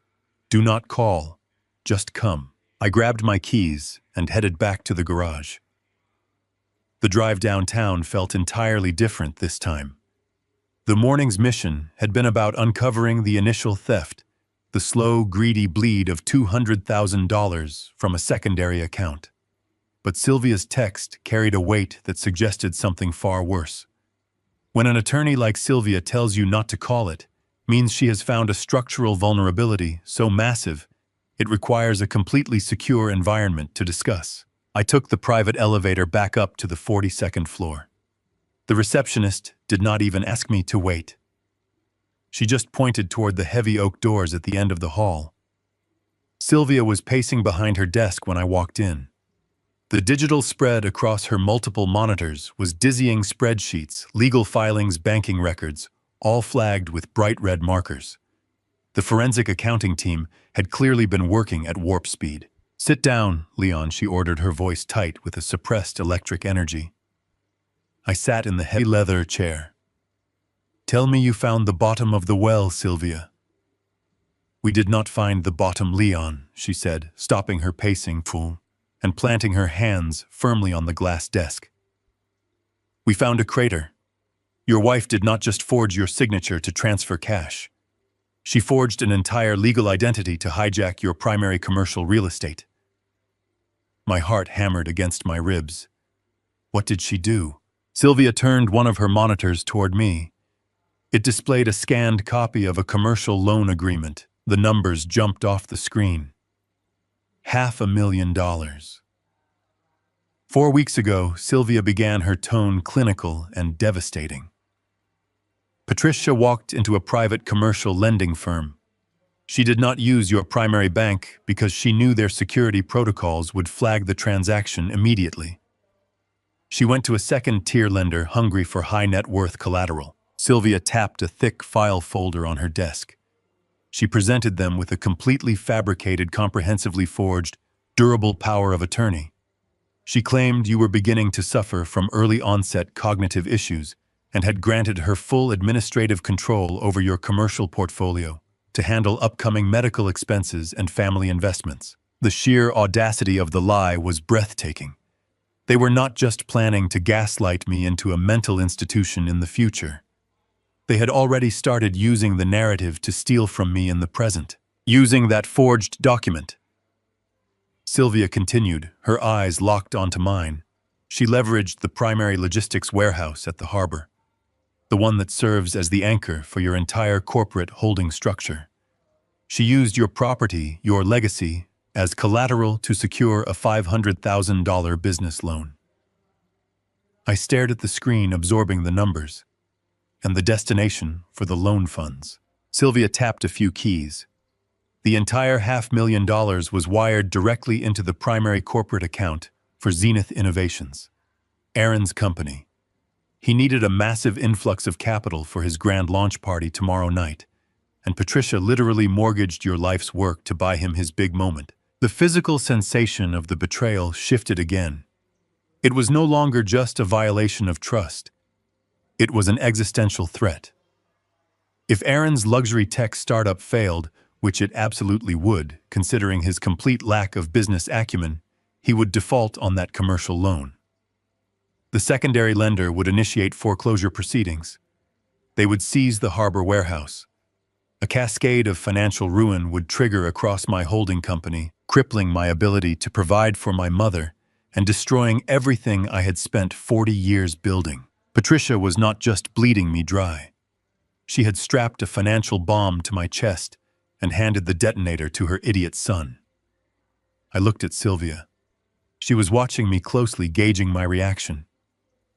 Speaker 1: Do not call. Just come. I grabbed my keys and headed back to the garage. The drive downtown felt entirely different this time. The morning's mission had been about uncovering the initial theft, the slow, greedy bleed of $200,000 from a secondary account. But Sylvia's text carried a weight that suggested something far worse. When an attorney like Sylvia tells you not to call it, means she has found a structural vulnerability so massive it requires a completely secure environment to discuss. I took the private elevator back up to the 42nd floor. The receptionist did not even ask me to wait. She just pointed toward the heavy oak doors at the end of the hall. Sylvia was pacing behind her desk when I walked in. The digital spread across her multiple monitors was dizzying spreadsheets, legal filings, banking records, all flagged with bright red markers. The forensic accounting team had clearly been working at warp speed. Sit down, Leon, she ordered, her voice tight with a suppressed electric energy. I sat in the heavy leather chair. Tell me you found the bottom of the well, Sylvia. We did not find the bottom, Leon, she said, stopping her pacing and planting her hands firmly on the glass desk. We found a crater. Your wife did not just forge your signature to transfer cash. She forged an entire legal identity to hijack your primary commercial real estate. My heart hammered against my ribs. What did she do? Sylvia turned one of her monitors toward me. It displayed a scanned copy of a commercial loan agreement. The numbers jumped off the screen. $500,000. 4 weeks ago, Sylvia began her tone clinical and devastating. Patricia walked into a private commercial lending firm. She did not use your primary bank because she knew their security protocols would flag the transaction immediately. She went to a second-tier lender hungry for high net worth collateral. Sylvia tapped a thick file folder on her desk. She presented them with a completely fabricated, comprehensively forged, durable power of attorney. She claimed you were beginning to suffer from early-onset cognitive issues and had granted her full administrative control over your commercial portfolio to handle upcoming medical expenses and family investments. The sheer audacity of the lie was breathtaking. They were not just planning to gaslight me into a mental institution in the future. They had already started using the narrative to steal from me in the present, using that forged document. Sylvia continued, her eyes locked onto mine. She leveraged the primary logistics warehouse at the harbor, the one that serves as the anchor for your entire corporate holding structure. She used your property, your legacy, as collateral to secure a $500,000 business loan. I stared at the screen, absorbing the numbers and the destination for the loan funds. Sylvia tapped a few keys. The entire $500,000 was wired directly into the primary corporate account for Zenith Innovations, Aaron's company. He needed a massive influx of capital for his grand launch party tomorrow night, and Patricia literally mortgaged your life's work to buy him his big moment. The physical sensation of the betrayal shifted again. It was no longer just a violation of trust. It was an existential threat. If Aaron's luxury tech startup failed, which it absolutely would, considering his complete lack of business acumen, he would default on that commercial loan. The secondary lender would initiate foreclosure proceedings. They would seize the harbor warehouse. A cascade of financial ruin would trigger across my holding company, crippling my ability to provide for my mother and destroying everything I had spent 40 years building. Patricia was not just bleeding me dry. She had strapped a financial bomb to my chest and handed the detonator to her idiot son. I looked at Sylvia. She was watching me closely, gauging my reaction.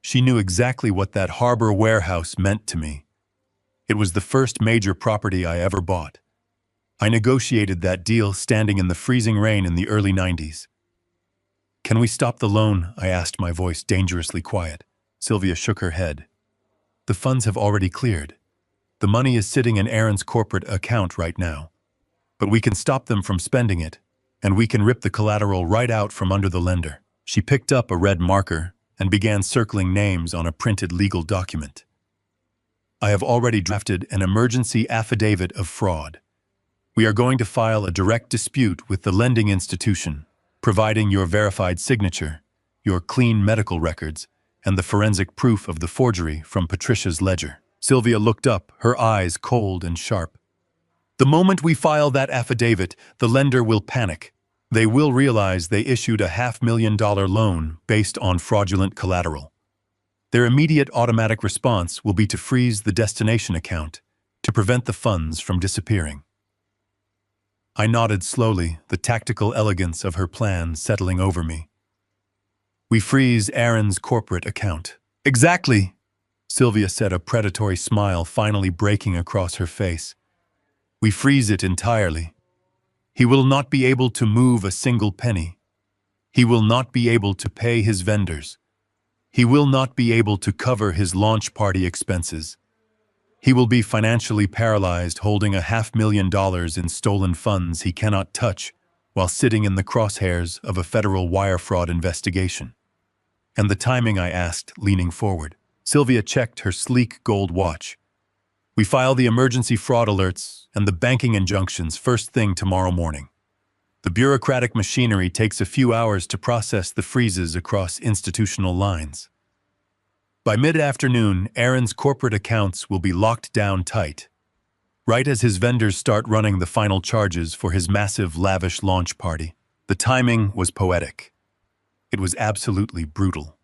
Speaker 1: She knew exactly what that harbor warehouse meant to me. It was the first major property I ever bought. I negotiated that deal standing in the freezing rain in the early 90s. "Can we stop the loan?" I asked, my voice dangerously quiet. Sylvia shook her head. "The funds have already cleared. The money is sitting in Aaron's corporate account right now. But we can stop them from spending it, and we can rip the collateral right out from under the lender." She picked up a red marker and began circling names on a printed legal document. "I have already drafted an emergency affidavit of fraud. We are going to file a direct dispute with the lending institution, providing your verified signature, your clean medical records, and the forensic proof of the forgery from Patricia's ledger." Sylvia looked up, her eyes cold and sharp. "The moment we file that affidavit, the lender will panic. They will realize they issued a $500,000 loan based on fraudulent collateral. Their immediate automatic response will be to freeze the destination account to prevent the funds from disappearing." I nodded slowly, the tactical elegance of her plan settling over me. "We freeze Aaron's corporate account." "Exactly," Sylvia said, a predatory smile finally breaking across her face. "We freeze it entirely. He will not be able to move a single penny. He will not be able to pay his vendors. He will not be able to cover his launch party expenses. He will be financially paralyzed, holding a $500,000 in stolen funds he cannot touch while sitting in the crosshairs of a federal wire fraud investigation." "And the timing?" I asked, leaning forward. Sylvia checked her sleek gold watch. "We file the emergency fraud alerts and the banking injunctions first thing tomorrow morning. The bureaucratic machinery takes a few hours to process the freezes across institutional lines. By mid-afternoon, Aaron's corporate accounts will be locked down tight, right as his vendors start running the final charges for his massive, lavish launch party." The timing was poetic. It was absolutely brutal.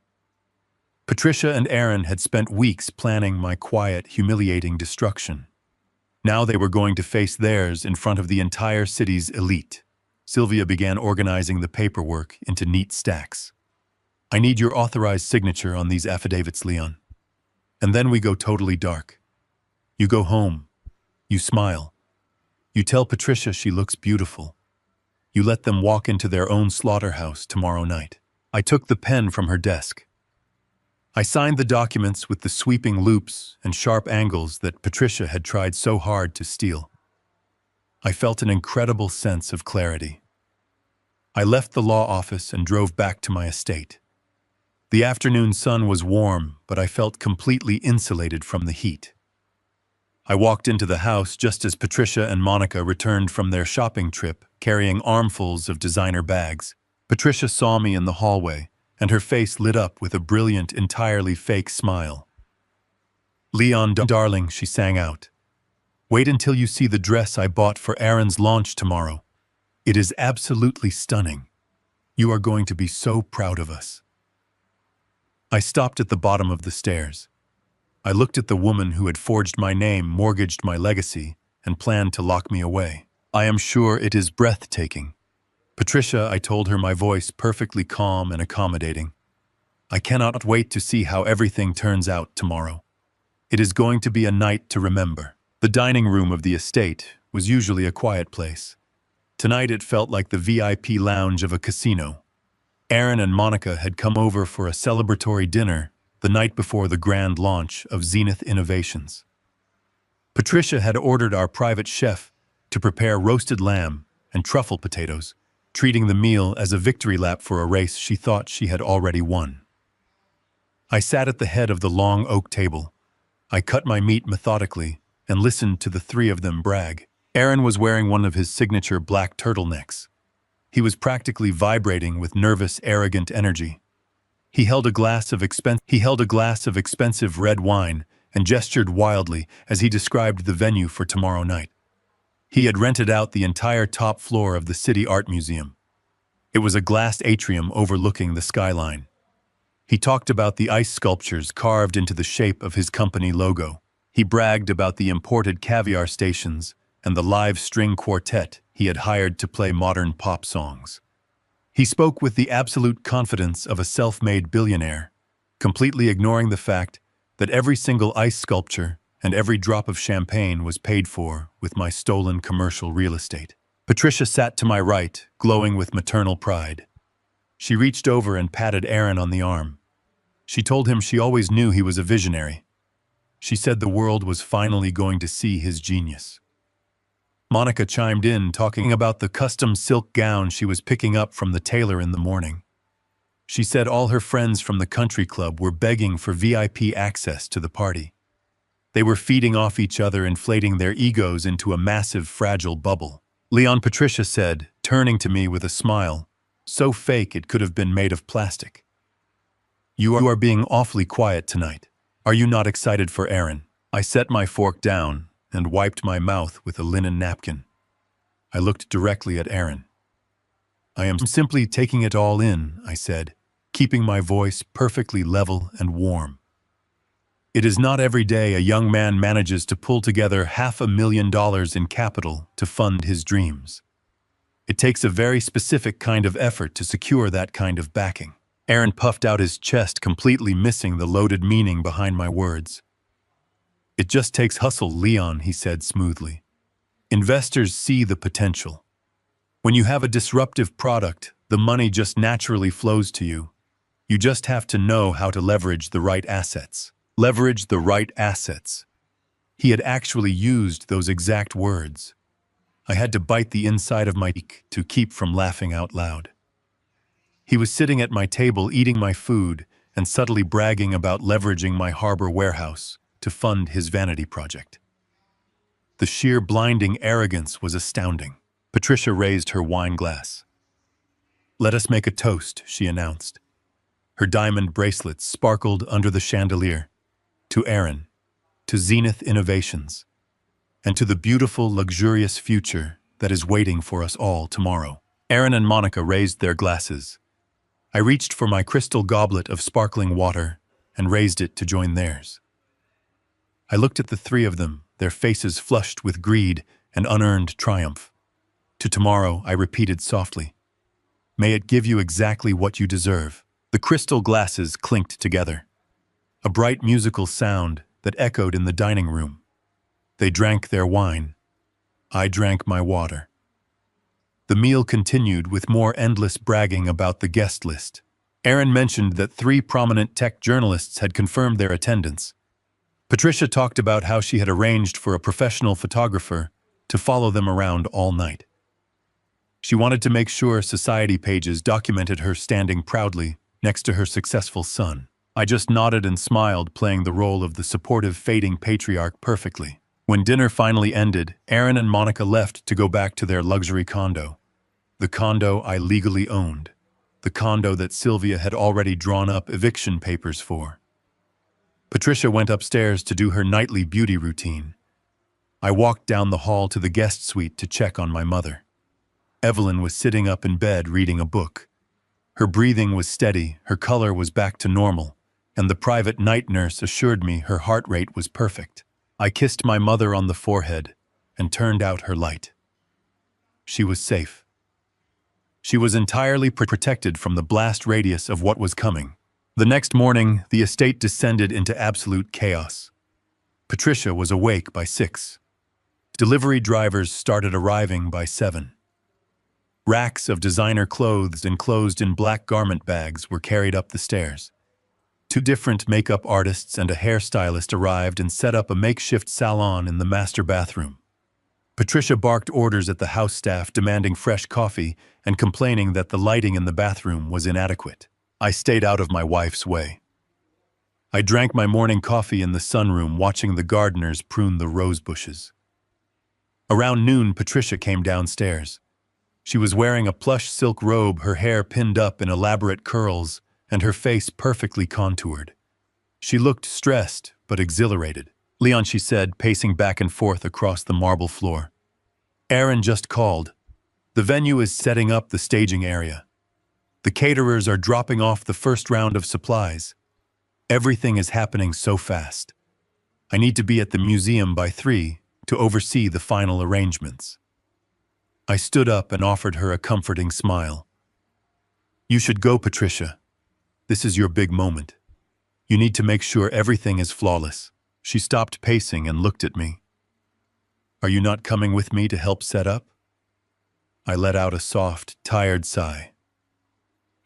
Speaker 1: Patricia and Aaron had spent weeks planning my quiet, humiliating destruction. Now they were going to face theirs in front of the entire city's elite. Sylvia began organizing the paperwork into neat stacks. "I need your authorized signature on these affidavits, Leon. And then we go totally dark. You go home. You smile. You tell Patricia she looks beautiful. You let them walk into their own slaughterhouse tomorrow night." I took the pen from her desk. I signed the documents with the sweeping loops and sharp angles that Patricia had tried so hard to steal. I felt an incredible sense of clarity. I left the law office and drove back to my estate. The afternoon sun was warm, but I felt completely insulated from the heat. I walked into the house just as Patricia and Monica returned from their shopping trip, carrying armfuls of designer bags. Patricia saw me in the hallway, and her face lit up with a brilliant, entirely fake smile. "Leon, darling," she sang out. "Wait until you see the dress I bought for Aaron's launch tomorrow. It is absolutely stunning. You are going to be so proud of us." I stopped at the bottom of the stairs. I looked at the woman who had forged my name, mortgaged my legacy, and planned to lock me away. "I am sure it is breathtaking." "Patricia," I told her, my voice perfectly calm and accommodating. "I cannot wait to see how everything turns out tomorrow. It is going to be a night to remember." The dining room of the estate was usually a quiet place. Tonight it felt like the VIP lounge of a casino. Aaron and Monica had come over for a celebratory dinner the night before the grand launch of Zenith Innovations. Patricia had ordered our private chef to prepare roasted lamb and truffle potatoes, treating the meal as a victory lap for a race she thought she had already won. I sat at the head of the long oak table. I cut my meat methodically and listened to the three of them brag. Aaron was wearing one of his signature black turtlenecks. He was practically vibrating with nervous, arrogant energy. He held a glass of expensive red wine and gestured wildly as he described the venue for tomorrow night. He had rented out the entire top floor of the City Art Museum. It was a glass atrium overlooking the skyline. He talked about the ice sculptures carved into the shape of his company logo. He bragged about the imported caviar stations and the live string quartet he had hired to play modern pop songs. He spoke with the absolute confidence of a self-made billionaire, completely ignoring the fact that every single ice sculpture and every drop of champagne was paid for with my stolen commercial real estate. Patricia sat to my right, glowing with maternal pride. She reached over and patted Aaron on the arm. She told him she always knew he was a visionary. She said the world was finally going to see his genius. Monica chimed in, talking about the custom silk gown she was picking up from the tailor in the morning. She said all her friends from the country club were begging for VIP access to the party. They were feeding off each other, inflating their egos into a massive, fragile bubble. "Leon," Patricia said, turning to me with a smile, so fake it could have been made of plastic. You are being awfully quiet tonight. Are you not excited for Aaron?" I set my fork down and wiped my mouth with a linen napkin. I looked directly at Aaron. "I am simply taking it all in," I said, keeping my voice perfectly level and warm. "It is not every day a young man manages to pull together $500,000 in capital to fund his dreams. It takes a very specific kind of effort to secure that kind of backing." Aaron puffed out his chest, completely missing the loaded meaning behind my words. "It just takes hustle, Leon," he said smoothly. "Investors see the potential. When you have a disruptive product, the money just naturally flows to you. You just have to know how to leverage the right assets." Leverage the right assets. He had actually used those exact words. I had to bite the inside of my cheek to keep from laughing out loud. He was sitting at my table eating my food and subtly bragging about leveraging my harbor warehouse to fund his vanity project. The sheer blinding arrogance was astounding. Patricia raised her wine glass. "Let us make a toast," she announced. Her diamond bracelets sparkled under the chandelier. "To Aaron, to Zenith Innovations, and to the beautiful, luxurious future that is waiting for us all tomorrow." Aaron and Monica raised their glasses. I reached for my crystal goblet of sparkling water and raised it to join theirs. I looked at the three of them, their faces flushed with greed and unearned triumph. "To tomorrow," I repeated softly. "May it give you exactly what you deserve." The crystal glasses clinked together. A bright musical sound that echoed in the dining room. They drank their wine. I drank my water. The meal continued with more endless bragging about the guest list. Aaron mentioned that 3 prominent tech journalists had confirmed their attendance. Patricia talked about how she had arranged for a professional photographer to follow them around all night. She wanted to make sure society pages documented her standing proudly next to her successful son. I just nodded and smiled, playing the role of the supportive, fading patriarch perfectly. When dinner finally ended, Aaron and Monica left to go back to their luxury condo. The condo I legally owned. The condo that Sylvia had already drawn up eviction papers for. Patricia went upstairs to do her nightly beauty routine. I walked down the hall to the guest suite to check on my mother. Evelyn was sitting up in bed reading a book. Her breathing was steady, her color was back to normal, and the private night nurse assured me her heart rate was perfect. I kissed my mother on the forehead and turned out her light. She was safe. She was entirely protected from the blast radius of what was coming. The next morning, the estate descended into absolute chaos. Patricia was awake by 6. Delivery drivers started arriving by 7. Racks of designer clothes enclosed in black garment bags were carried up the stairs. 2 different makeup artists and a hairstylist arrived and set up a makeshift salon in the master bathroom. Patricia barked orders at the house staff, demanding fresh coffee and complaining that the lighting in the bathroom was inadequate. I stayed out of my wife's way. I drank my morning coffee in the sunroom, watching the gardeners prune the rose bushes. Around noon, Patricia came downstairs. She was wearing a plush silk robe, her hair pinned up in elaborate curls, and her face perfectly contoured. She looked stressed, but exhilarated. "Leon," she said, pacing back and forth across the marble floor. "Aaron just called. The venue is setting up the staging area. The caterers are dropping off the first round of supplies. Everything is happening so fast. I need to be at the museum by 3 to oversee the final arrangements." I stood up and offered her a comforting smile. "You should go, Patricia. This is your big moment. You need to make sure everything is flawless." She stopped pacing and looked at me. "Are you not coming with me to help set up?" I let out a soft, tired sigh.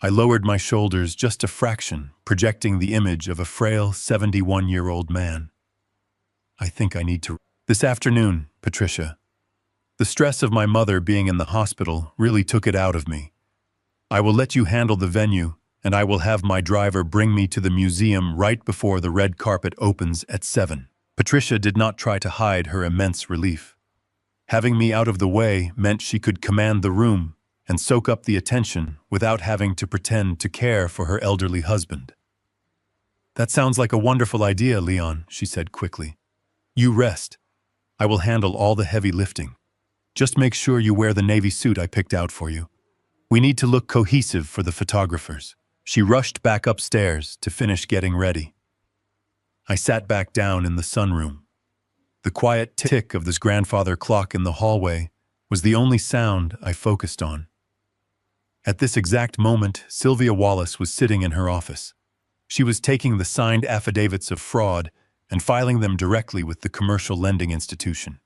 Speaker 1: I lowered my shoulders just a fraction, projecting the image of a frail 71-year-old man. "I think I need to." "This afternoon, Patricia. The stress of my mother being in the hospital really took it out of me. I will let you handle the venue, and I will have my driver bring me to the museum right before the red carpet opens at 7. Patricia did not try to hide her immense relief. Having me out of the way meant she could command the room and soak up the attention without having to pretend to care for her elderly husband. "That sounds like a wonderful idea, Leon," she said quickly. "You rest. I will handle all the heavy lifting. Just make sure you wear the navy suit I picked out for you. We need to look cohesive for the photographers." She rushed back upstairs to finish getting ready. I sat back down in the sunroom. The quiet tick of this grandfather clock in the hallway was the only sound I focused on. At this exact moment, Sylvia Wallace was sitting in her office. She was taking the signed affidavits of fraud and filing them directly with the commercial lending institution.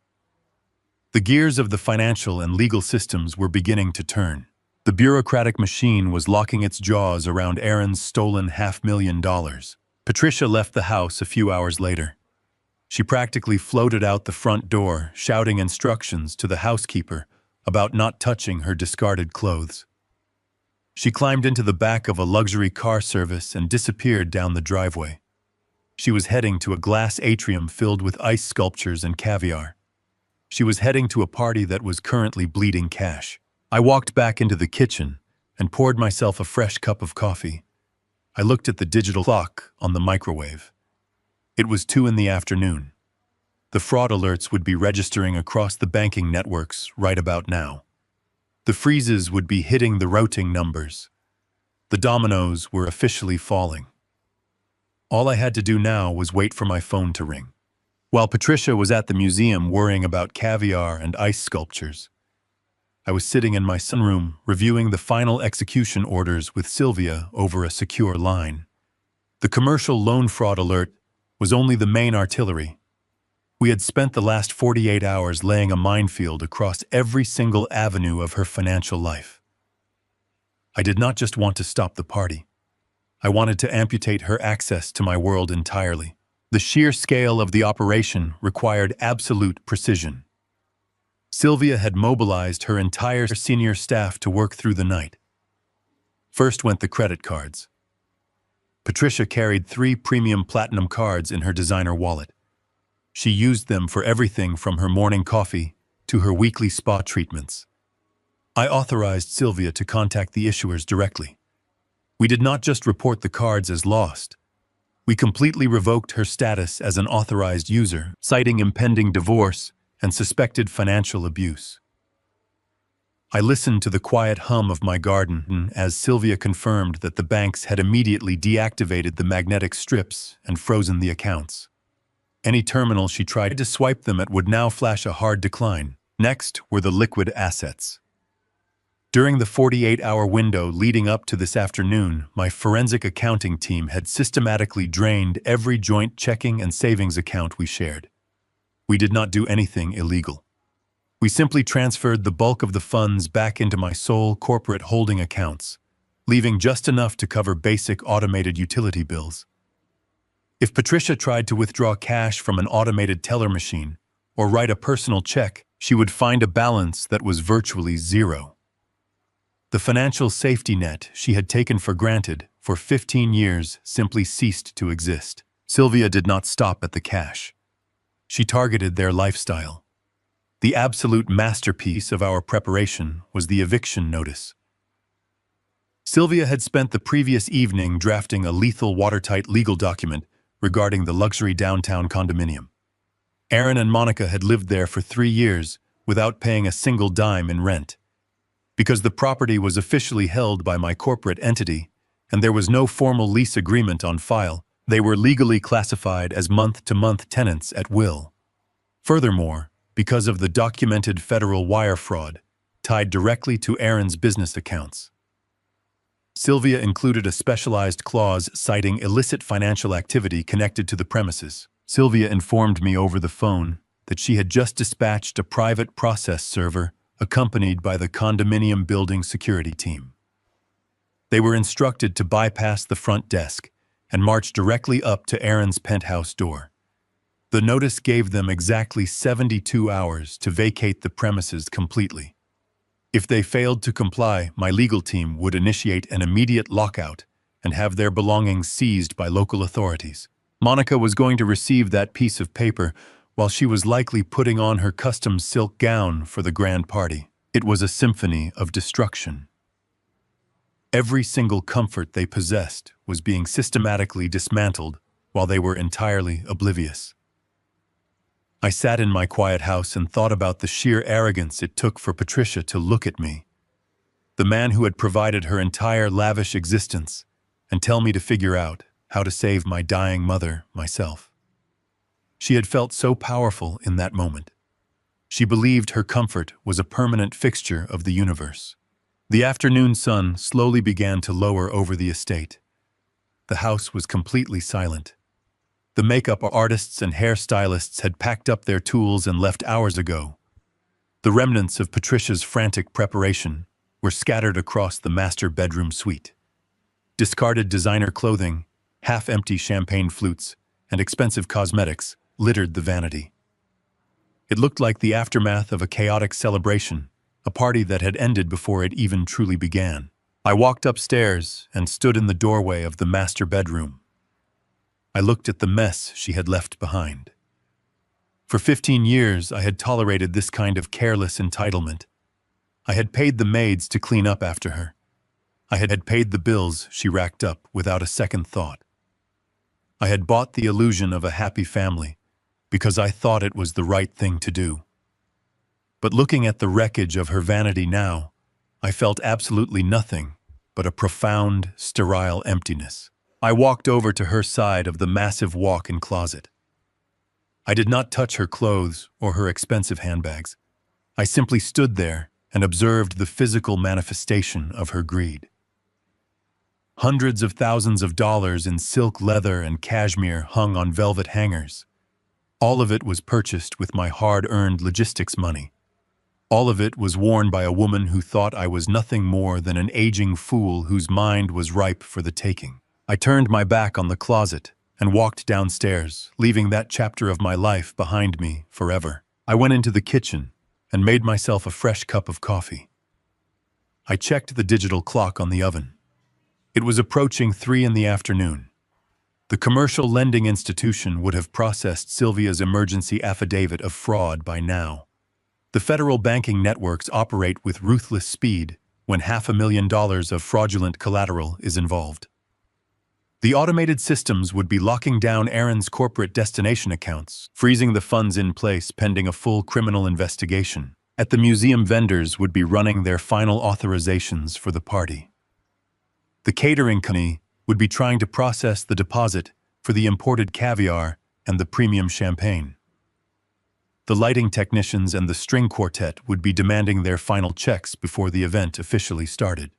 Speaker 1: The gears of the financial and legal systems were beginning to turn. The bureaucratic machine was locking its jaws around Aaron's stolen $500,000. Patricia left the house a few hours later. She practically floated out the front door, shouting instructions to the housekeeper about not touching her discarded clothes. She climbed into the back of a luxury car service and disappeared down the driveway. She was heading to a glass atrium filled with ice sculptures and caviar. She was heading to a party that was currently bleeding cash. I walked back into the kitchen and poured myself a fresh cup of coffee. I looked at the digital clock on the microwave. It was 2 in the afternoon. The fraud alerts would be registering across the banking networks right about now. The freezes would be hitting the routing numbers. The dominoes were officially falling. All I had to do now was wait for my phone to ring. While Patricia was at the museum worrying about caviar and ice sculptures, I was sitting in my sunroom reviewing the final execution orders with Sylvia over a secure line. The commercial loan fraud alert was only the main artillery. We had spent the last 48 hours laying a minefield across every single avenue of her financial life. I did not just want to stop the party. I wanted to amputate her access to my world entirely. The sheer scale of the operation required absolute precision. Sylvia had mobilized her entire senior staff to work through the night. First went the credit cards. Patricia carried 3 premium platinum cards in her designer wallet. She used them for everything from her morning coffee to her weekly spa treatments. I authorized Sylvia to contact the issuers directly. We did not just report the cards as lost. We completely revoked her status as an authorized user, citing impending divorce and suspected financial abuse. I listened to the quiet hum of my garden as Sylvia confirmed that the banks had immediately deactivated the magnetic strips and frozen the accounts. Any terminal she tried to swipe them at would now flash a hard decline. Next were the liquid assets. During the 48-hour window leading up to this afternoon, my forensic accounting team had systematically drained every joint checking and savings account we shared. We did not do anything illegal. We simply transferred the bulk of the funds back into my sole corporate holding accounts, leaving just enough to cover basic automated utility bills. If Patricia tried to withdraw cash from an automated teller machine or write a personal check, she would find a balance that was virtually zero. The financial safety net she had taken for granted for 15 years simply ceased to exist. Sylvia did not stop at the cash. She targeted their lifestyle. The absolute masterpiece of our preparation was the eviction notice. Sylvia had spent the previous evening drafting a lethal watertight legal document regarding the luxury downtown condominium. Aaron and Monica had lived there for 3 years without paying a single dime in rent. Because the property was officially held by my corporate entity and there was no formal lease agreement on file, they were legally classified as month-to-month tenants at will. Furthermore, because of the documented federal wire fraud tied directly to Aaron's business accounts, Sylvia included a specialized clause citing illicit financial activity connected to the premises. Sylvia informed me over the phone that she had just dispatched a private process server accompanied by the condominium building security team. They were instructed to bypass the front desk and march directly up to Aaron's penthouse door. The notice gave them exactly 72 hours to vacate the premises completely. If they failed to comply, my legal team would initiate an immediate lockout and have their belongings seized by local authorities. Monica was going to receive that piece of paper while she was likely putting on her custom silk gown for the grand party. It was a symphony of destruction. Every single comfort they possessed was being systematically dismantled while they were entirely oblivious. I sat in my quiet house and thought about the sheer arrogance it took for Patricia to look at me, the man who had provided her entire lavish existence, and tell me to figure out how to save my dying mother myself. She had felt so powerful in that moment. She believed her comfort was a permanent fixture of the universe. The afternoon sun slowly began to lower over the estate. The house was completely silent. The makeup artists and hairstylists had packed up their tools and left hours ago. The remnants of Patricia's frantic preparation were scattered across the master bedroom suite. Discarded designer clothing, half-empty champagne flutes, and expensive cosmetics littered the vanity. It looked like the aftermath of a chaotic celebration, a party that had ended before it even truly began. I walked upstairs and stood in the doorway of the master bedroom. I looked at the mess she had left behind. For 15 years, I had tolerated this kind of careless entitlement. I had paid the maids to clean up after her. I had paid the bills she racked up without a second thought. I had bought the illusion of a happy family because I thought it was the right thing to do. But looking at the wreckage of her vanity now, I felt absolutely nothing but a profound, sterile emptiness. I walked over to her side of the massive walk-in closet. I did not touch her clothes or her expensive handbags. I simply stood there and observed the physical manifestation of her greed. Hundreds of thousands of dollars in silk, leather, and cashmere hung on velvet hangers. All of it was purchased with my hard-earned logistics money. All of it was worn by a woman who thought I was nothing more than an aging fool whose mind was ripe for the taking. I turned my back on the closet and walked downstairs, leaving that chapter of my life behind me forever. I went into the kitchen and made myself a fresh cup of coffee. I checked the digital clock on the oven. It was approaching 3 in the afternoon. The commercial lending institution would have processed Sylvia's emergency affidavit of fraud by now. The federal banking networks operate with ruthless speed when $500,000 of fraudulent collateral is involved. The automated systems would be locking down Aaron's corporate destination accounts, freezing the funds in place pending a full criminal investigation. At the museum, vendors would be running their final authorizations for the party. The catering company would be trying to process the deposit for the imported caviar and the premium champagne. The lighting technicians and the string quartet would be demanding their final checks before the event officially started.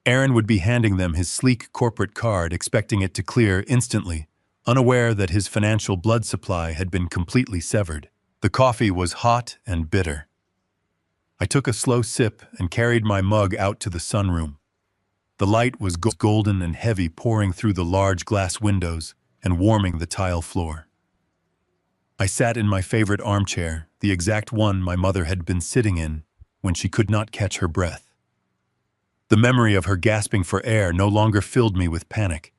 Speaker 1: Aaron would be handing them his sleek corporate card, expecting it to clear instantly, unaware that his financial blood supply had been completely severed. The coffee was hot and bitter. I took a slow sip and carried my mug out to the sunroom. The light was golden and heavy, pouring through the large glass windows and warming the tile floor. I sat in my favorite armchair, the exact one my mother had been sitting in when she could not catch her breath. The memory of her gasping for air no longer filled me with panic.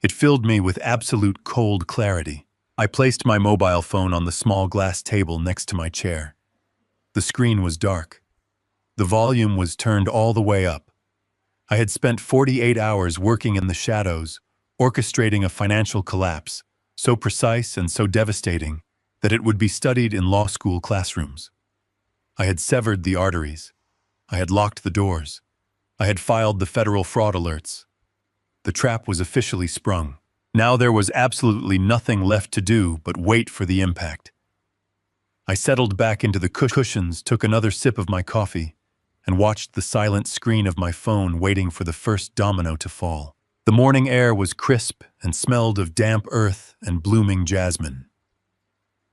Speaker 1: It filled me with absolute cold clarity. I placed my mobile phone on the small glass table next to my chair. The screen was dark. The volume was turned all the way up. I had spent 48 hours working in the shadows, orchestrating a financial collapse, so precise and so devastating that it would be studied in law school classrooms. I had severed the arteries. I had locked the doors. I had filed the federal fraud alerts. The trap was officially sprung. Now there was absolutely nothing left to do but wait for the impact. I settled back into the cushions, took another sip of my coffee, and watched the silent screen of my phone waiting for the first domino to fall. The morning air was crisp and smelled of damp earth and blooming jasmine.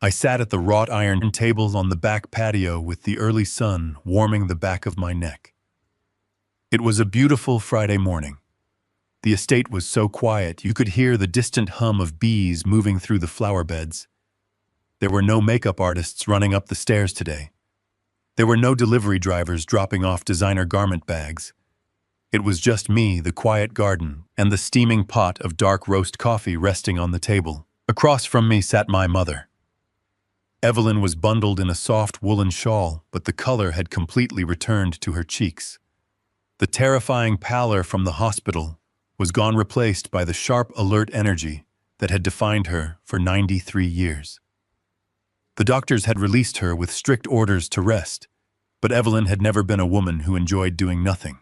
Speaker 1: I sat at the wrought iron table on the back patio with the early sun warming the back of my neck. It was a beautiful Friday morning. The estate was so quiet you could hear the distant hum of bees moving through the flower beds. There were no makeup artists running up the stairs today. There were no delivery drivers dropping off designer garment bags. It was just me, the quiet garden, and the steaming pot of dark roast coffee resting on the table. Across from me sat my mother. Evelyn was bundled in a soft woolen shawl, but the color had completely returned to her cheeks. The terrifying pallor from the hospital was gone, replaced by the sharp, alert energy that had defined her for 93 years. The doctors had released her with strict orders to rest, but Evelyn had never been a woman who enjoyed doing nothing.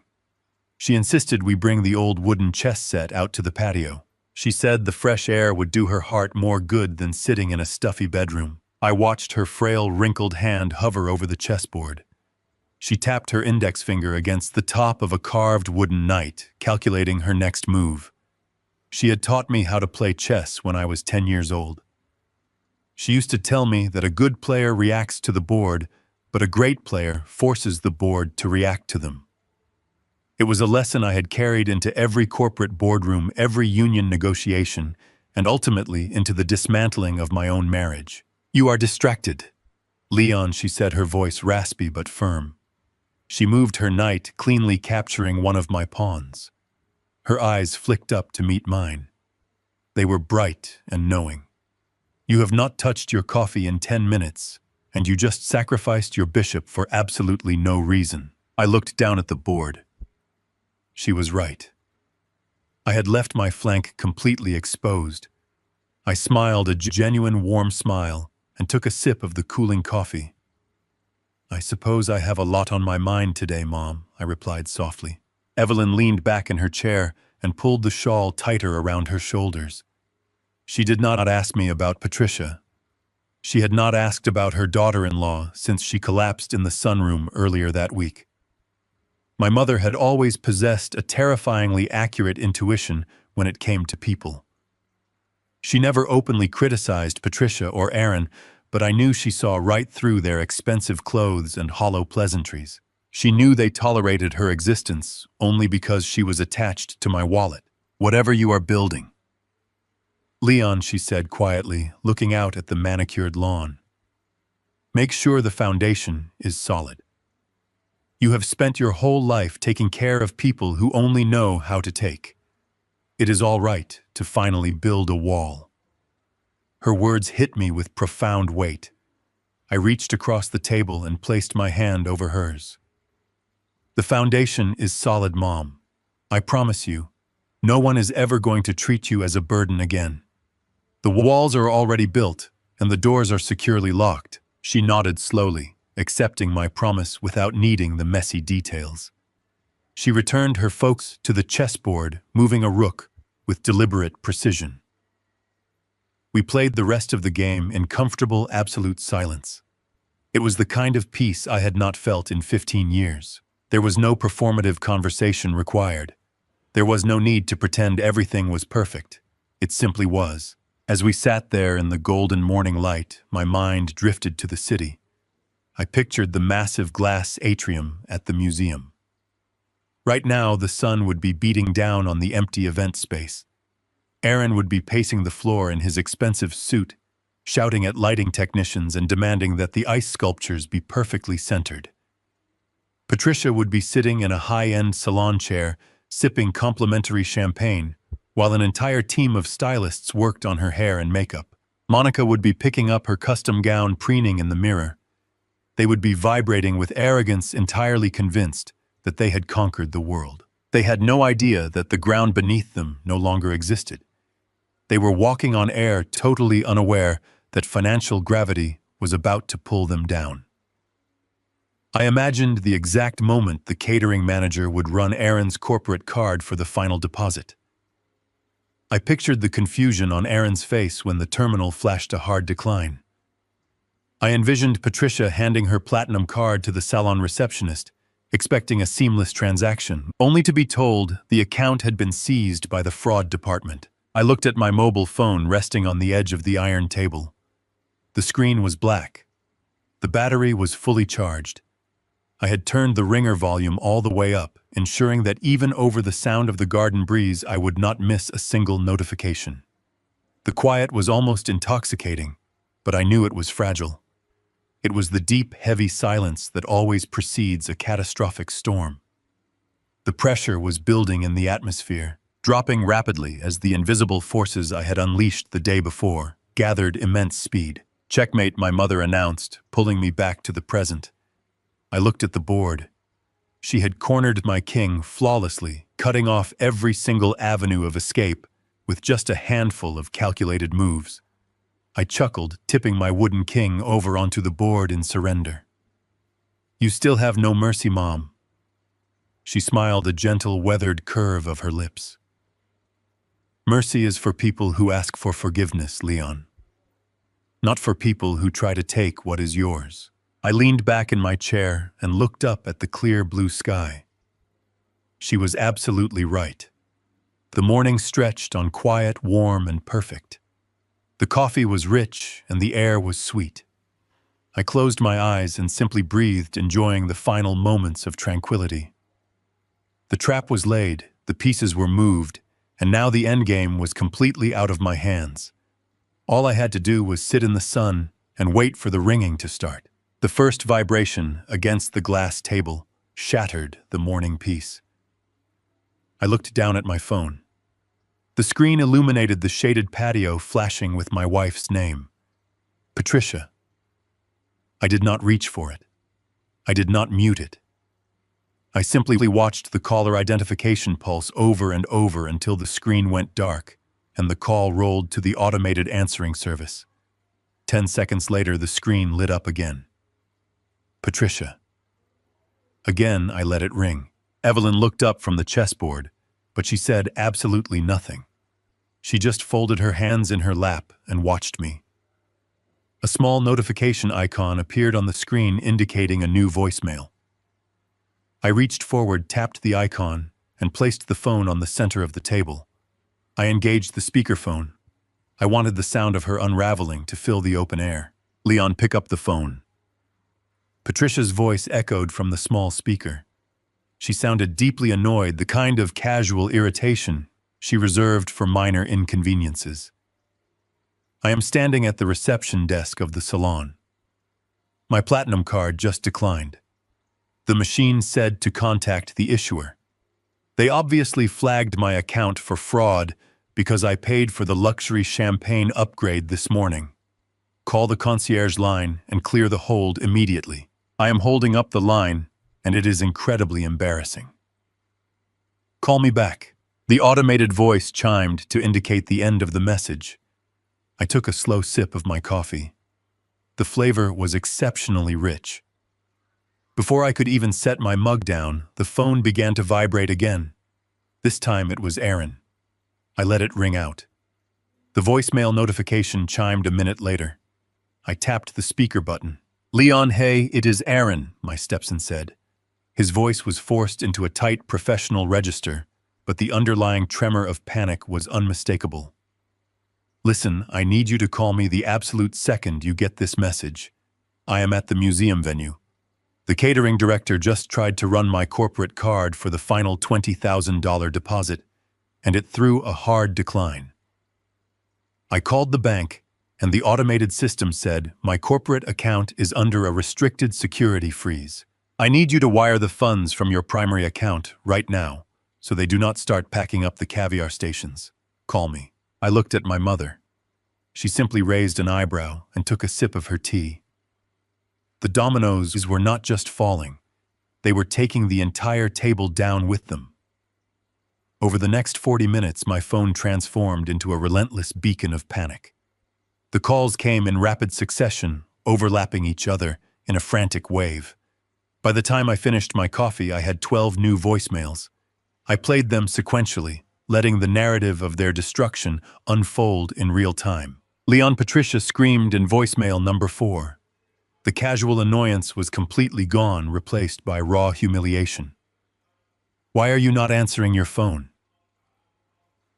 Speaker 1: She insisted we bring the old wooden chess set out to the patio. She said the fresh air would do her heart more good than sitting in a stuffy bedroom. I watched her frail, wrinkled hand hover over the chessboard. She tapped her index finger against the top of a carved wooden knight, calculating her next move. She had taught me how to play chess when I was 10 years old. She used to tell me that a good player reacts to the board, but a great player forces the board to react to them. It was a lesson I had carried into every corporate boardroom, every union negotiation, and ultimately into the dismantling of my own marriage. "You are distracted, Leon," she said, her voice raspy but firm. She moved her knight, cleanly capturing one of my pawns. Her eyes flicked up to meet mine. They were bright and knowing. "You have not touched your coffee in 10 minutes, and you just sacrificed your bishop for absolutely no reason." I looked down at the board. She was right. I had left my flank completely exposed. I smiled a genuine warm smile and took a sip of the cooling coffee. "I suppose I have a lot on my mind today, Mom," I replied softly. Evelyn leaned back in her chair and pulled the shawl tighter around her shoulders. She did not ask me about Patricia. She had not asked about her daughter-in-law since she collapsed in the sunroom earlier that week. My mother had always possessed a terrifyingly accurate intuition when it came to people. She never openly criticized Patricia or Aaron, but I knew she saw right through their expensive clothes and hollow pleasantries. She knew they tolerated her existence only because she was attached to my wallet. "Whatever you are building." "Leon," she said quietly, looking out at the manicured lawn. Make sure the foundation is solid. You have spent your whole life taking care of people who only know how to take. It is all right to finally build a wall. Her words hit me with profound weight. I reached across the table and placed my hand over hers. The foundation is solid, Mom. I promise you, no one is ever going to treat you as a burden again. The walls are already built, and the doors are securely locked. She nodded slowly, accepting my promise without needing the messy details. She returned her focus to the chessboard, moving a rook with deliberate precision. We played the rest of the game in comfortable, absolute silence. It was the kind of peace I had not felt in 15 years. There was no performative conversation required. There was no need to pretend everything was perfect. It simply was. As we sat there in the golden morning light, my mind drifted to the city. I pictured the massive glass atrium at the museum. Right now, the sun would be beating down on the empty event space. Aaron would be pacing the floor in his expensive suit, shouting at lighting technicians and demanding that the ice sculptures be perfectly centered. Patricia would be sitting in a high-end salon chair, sipping complimentary champagne, while an entire team of stylists worked on her hair and makeup. Monica would be picking up her custom gown, preening in the mirror. They would be vibrating with arrogance, entirely convinced that they had conquered the world. They had no idea that the ground beneath them no longer existed. They were walking on air, totally unaware that financial gravity was about to pull them down. I imagined the exact moment the catering manager would run Aaron's corporate card for the final deposit. I pictured the confusion on Aaron's face when the terminal flashed a hard decline. I envisioned Patricia handing her platinum card to the salon receptionist, expecting a seamless transaction, only to be told the account had been seized by the fraud department. I looked at my mobile phone resting on the edge of the iron table. The screen was black. The battery was fully charged. I had turned the ringer volume all the way up, ensuring that even over the sound of the garden breeze I would not miss a single notification. The quiet was almost intoxicating, but I knew it was fragile. It was the deep, heavy silence that always precedes a catastrophic storm. The pressure was building in the atmosphere, dropping rapidly as the invisible forces I had unleashed the day before gathered immense speed. "Checkmate," my mother announced, pulling me back to the present. I looked at the board. She had cornered my king flawlessly, cutting off every single avenue of escape with just a handful of calculated moves. I chuckled, tipping my wooden king over onto the board in surrender. "You still have no mercy, Mom." She smiled, a gentle, weathered curve of her lips. "Mercy is for people who ask for forgiveness, Leon. Not for people who try to take what is yours." I leaned back in my chair and looked up at the clear blue sky. She was absolutely right. The morning stretched on quiet, warm, and perfect. The coffee was rich and the air was sweet. I closed my eyes and simply breathed, enjoying the final moments of tranquility. The trap was laid, the pieces were moved, and now the endgame was completely out of my hands. All I had to do was sit in the sun and wait for the ringing to start. The first vibration against the glass table shattered the morning peace. I looked down at my phone. The screen illuminated the shaded patio, flashing with my wife's name. Patricia. I did not reach for it. I did not mute it. I simply watched the caller identification pulse over and over until the screen went dark and the call rolled to the automated answering service. 10 seconds later, the screen lit up again. Patricia. Again, I let it ring. Evelyn looked up from the chessboard, but she said absolutely nothing. She just folded her hands in her lap and watched me. A small notification icon appeared on the screen indicating a new voicemail. I reached forward, tapped the icon, and placed the phone on the center of the table. I engaged the speakerphone. I wanted the sound of her unraveling to fill the open air. "Leon, pick up the phone." Patricia's voice echoed from the small speaker. She sounded deeply annoyed, the kind of casual irritation she reserved for minor inconveniences. "I am standing at the reception desk of the salon." My Platinum card just declined. The machine said to contact the issuer. They obviously flagged my account for fraud because I paid for the luxury champagne upgrade this morning. Call the concierge line and clear the hold immediately. I am holding up the line, and it is incredibly embarrassing. Call me back. The automated voice chimed to indicate the end of the message. I took a slow sip of my coffee. The flavor was exceptionally rich. Before I could even set my mug down, the phone began to vibrate again. This time it was Aaron. I let it ring out. The voicemail notification chimed a minute later. I tapped the speaker button. "Leon, hey, it is Aaron," my stepson said. His voice was forced into a tight professional register, but the underlying tremor of panic was unmistakable. "Listen, I need you to call me the absolute second you get this message. I am at the museum venue. The catering director just tried to run my corporate card for the final $20,000 deposit, and it threw a hard decline. I called the bank, and the automated system said my corporate account is under a restricted security freeze. I need you to wire the funds from your primary account right now, so they do not start packing up the caviar stations. Call me." I looked at my mother. She simply raised an eyebrow and took a sip of her tea. The dominoes were not just falling, they were taking the entire table down with them. Over the next 40 minutes, my phone transformed into a relentless beacon of panic. The calls came in rapid succession, overlapping each other in a frantic wave. By the time I finished my coffee, I had 12 new voicemails. I played them sequentially, letting the narrative of their destruction unfold in real time. Leon, Patricia screamed in voicemail number 4. The casual annoyance was completely gone, replaced by raw humiliation. "Why are you not answering your phone?"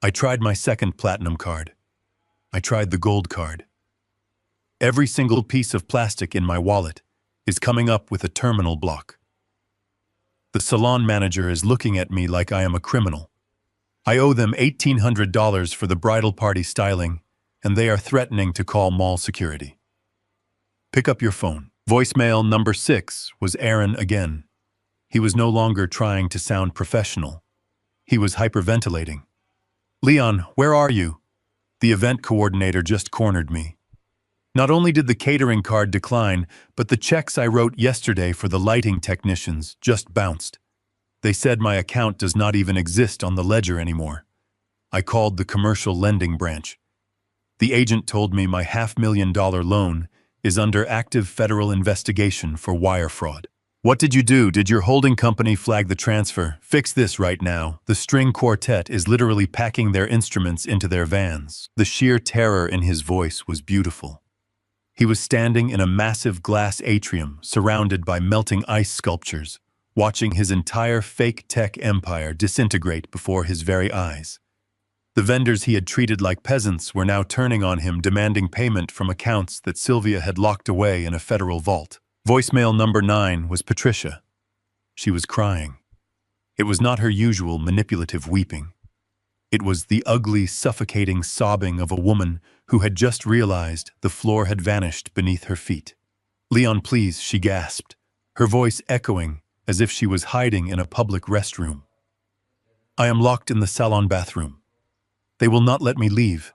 Speaker 1: I tried my second Platinum card. I tried the Gold card. Every single piece of plastic in my wallet is coming up with a terminal block. The salon manager is looking at me like I am a criminal. I owe them $1,800 for the bridal party styling, and they are threatening to call mall security. "Pick up your phone." Voicemail number 6 was Aaron again. He was no longer trying to sound professional. He was hyperventilating. "Leon, where are you? The event coordinator just cornered me. Not only did the catering card decline, but the checks I wrote yesterday for the lighting technicians just bounced. They said my account does not even exist on the ledger anymore. I called the commercial lending branch. The agent told me my $500,000 loan is under active federal investigation for wire fraud. "What did you do? Did your holding company flag the transfer? Fix this right now." The string quartet is literally packing their instruments into their vans. The sheer terror in his voice was beautiful. He was standing in a massive glass atrium surrounded by melting ice sculptures, watching his entire fake tech empire disintegrate before his very eyes. The vendors he had treated like peasants were now turning on him, demanding payment from accounts that Sylvia had locked away in a federal vault. Voicemail number 9 was Patricia. She was crying. It was not her usual manipulative weeping. It was the ugly, suffocating sobbing of a woman who had just realized the floor had vanished beneath her feet. "Leon, please," she gasped, her voice echoing as if she was hiding in a public restroom. "I am locked in the salon bathroom. They will not let me leave.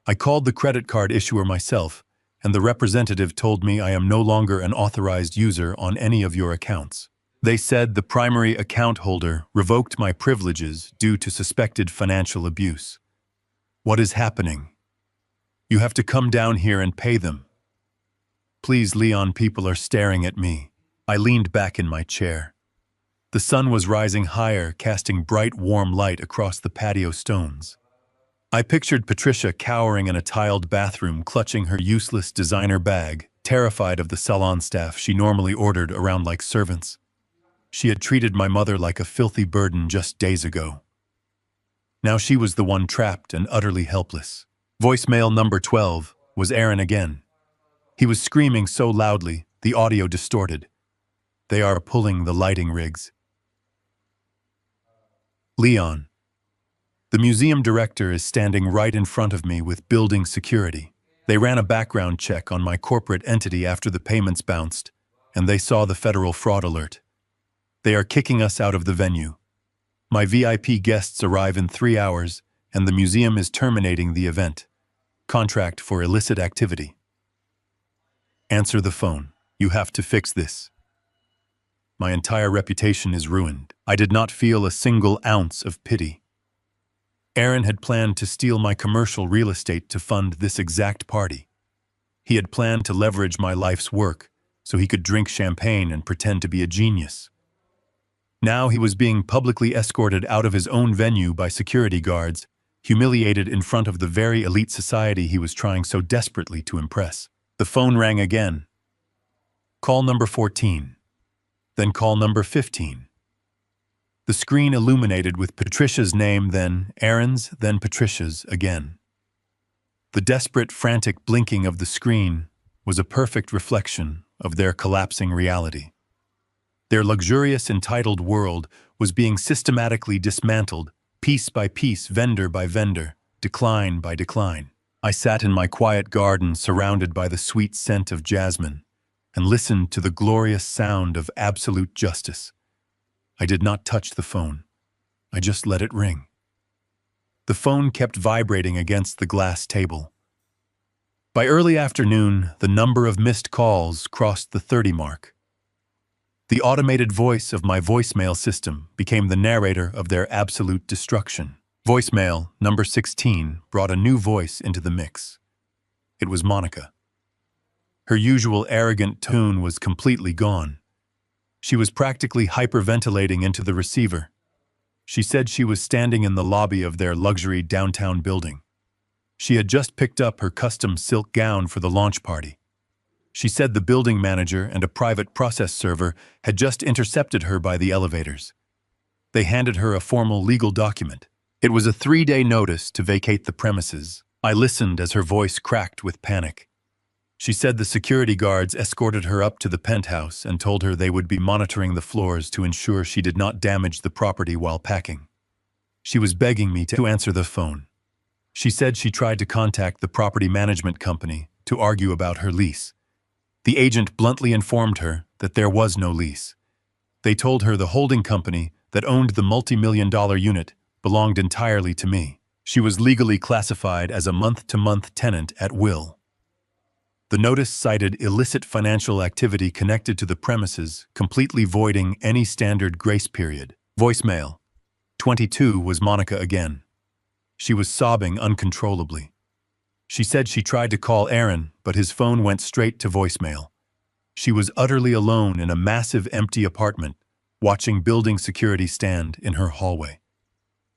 Speaker 1: I called the credit card issuer myself, and the representative told me I am no longer an authorized user on any of your accounts. They said the primary account holder revoked my privileges due to suspected financial abuse. What is happening? You have to come down here and pay them. Please, Leon, people are staring at me." I leaned back in my chair. The sun was rising higher, casting bright, warm light across the patio stones. I pictured Patricia cowering in a tiled bathroom, clutching her useless designer bag, terrified of the salon staff she normally ordered around like servants. She had treated my mother like a filthy burden just days ago. Now she was the one trapped and utterly helpless. Voicemail number 12 was Aaron again. He was screaming so loudly, the audio distorted. "They are pulling the lighting rigs." "Leon, the museum director is standing right in front of me with building security. They ran a background check on my corporate entity after the payments bounced, and they saw the federal fraud alert. They are kicking us out of the venue. My VIP guests arrive in 3 hours, and the museum is terminating the event. Contract for illicit activity. Answer the phone. You have to fix this. My entire reputation is ruined. I did not feel a single ounce of pity. Aaron had planned to steal my commercial real estate to fund this exact party. He had planned to leverage my life's work so he could drink champagne and pretend to be a genius. Now he was being publicly escorted out of his own venue by security guards, humiliated in front of the very elite society he was trying so desperately to impress. The phone rang again. Call number 14. Then call number 15. The screen illuminated with Patricia's name, then Aaron's, then Patricia's again. The desperate, frantic blinking of the screen was a perfect reflection of their collapsing reality. Their luxurious, entitled world was being systematically dismantled, piece by piece, vendor by vendor, decline by decline. I sat in my quiet garden surrounded by the sweet scent of jasmine and listened to the glorious sound of absolute justice. I did not touch the phone. I just let it ring. The phone kept vibrating against the glass table. By early afternoon, the number of missed calls crossed the 30 mark. The automated voice of my voicemail system became the narrator of their absolute destruction. Voicemail number 16 brought a new voice into the mix. It was Monica. Her usual arrogant tone was completely gone. She was practically hyperventilating into the receiver. She said she was standing in the lobby of their luxury downtown building. She had just picked up her custom silk gown for the launch party. She said the building manager and a private process server had just intercepted her by the elevators. They handed her a formal legal document. It was a 3-day notice to vacate the premises. I listened as her voice cracked with panic. She said the security guards escorted her up to the penthouse and told her they would be monitoring the floors to ensure she did not damage the property while packing. She was begging me to answer the phone. She said she tried to contact the property management company to argue about her lease. The agent bluntly informed her that there was no lease. They told her the holding company that owned the multi-million-dollar unit belonged entirely to me. She was legally classified as a month-to-month tenant at will. The notice cited illicit financial activity connected to the premises, completely voiding any standard grace period. Voicemail 22 was Monica again. She was sobbing uncontrollably. She said she tried to call Aaron, but his phone went straight to voicemail. She was utterly alone in a massive empty apartment, watching building security stand in her hallway.